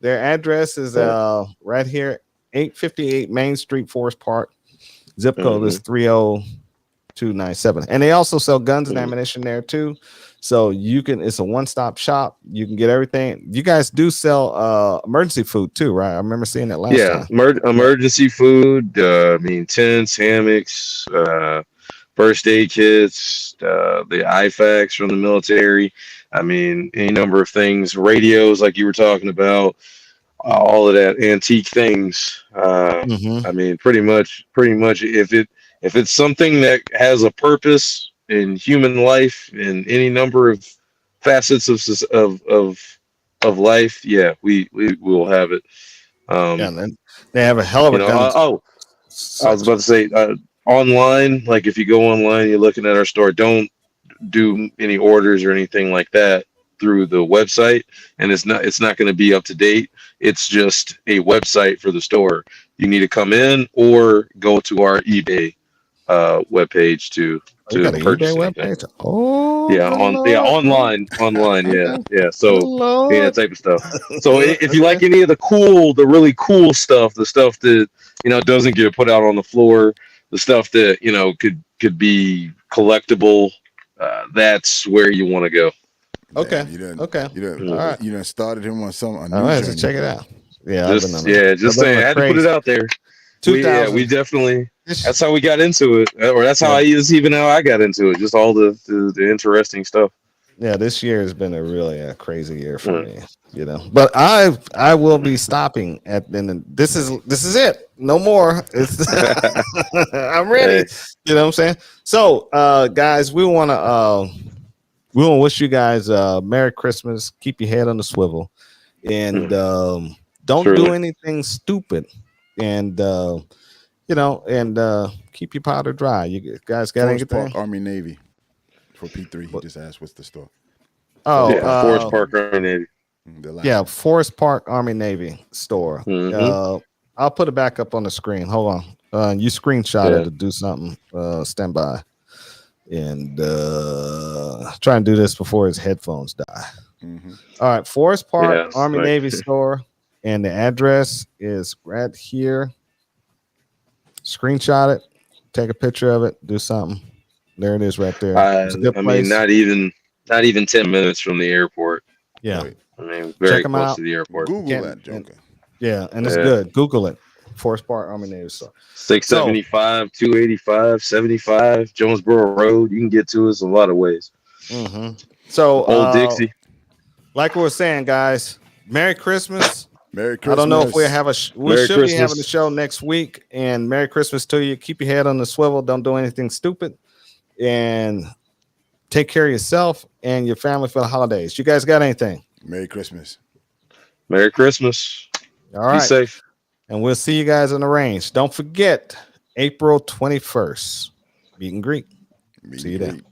Their address is right here, 858 Main Street, Forest Park. Zip code is 30297. And they also sell guns and ammunition there too. So it's a one-stop shop. You can get everything. You guys do sell emergency food too, right? I remember seeing that last time. Emergency food. Tents, hammocks, first aid kits, the IFAKs from the military. Any number of things. Radios, like you were talking about. All of that antique things. Pretty much. If it's something that has a purpose in human life in any number of facets of life, we will have it. They have a hell of a gun. I was about to say online. Like if you go online, you're looking at our store. Don't do any orders or anything like that through the website, and it's not going to be up to date. It's just a website for the store. You need to come in or go to our eBay webpage to purchase anything. Online. So type of stuff. So if you like any of the really cool stuff, the stuff that doesn't get put out on the floor, the stuff that could be collectible, that's where you want to go. Okay. You done started him on something. All right, so check it out. Yeah, just saying. I had to put it out there. We definitely That's how we got into it, or that's how that's even how I got into it. Just all the interesting stuff. Yeah, this year has been a crazy year for me, you know. But I will be stopping at then. This is it. No more. It's I'm ready. You know what I'm saying? So, guys, we want to wish you guys Merry Christmas. Keep your head on the swivel, and don't do anything stupid. And you know, and keep your powder dry. You guys got Forest anything? Park, Army Navy. For P3, he just asked what's the store. Oh, yeah, Forest Park Army Navy. Yeah, Forest Park Army Navy store. I'll put it back up on the screen. Hold on. You screenshot it to do something. Stand by. And try and do this before his headphones die. All right, Forest Park Army Navy store. And the address is right here. Screenshot it. Take a picture of it. Do something. There it is right there. It's a good place. Mean, not even 10 minutes from the airport. Yeah. I mean, very close to the airport. Google that, Joker. And it's good. Google it. Forest Park Army Navy store. 675, 285, 75, Jonesboro Road. You can get to us a lot of ways. So, Old Dixie. Like we were saying, guys, Merry Christmas. Merry Christmas. I don't know if we have we should be having a show next week. And Merry Christmas to you. Keep your head on the swivel. Don't do anything stupid. And take care of yourself and your family for the holidays. You guys got anything? Merry Christmas. Merry Christmas. All right. Be safe. And we'll see you guys on the range. Don't forget, April 21st, meet and greet. See you then.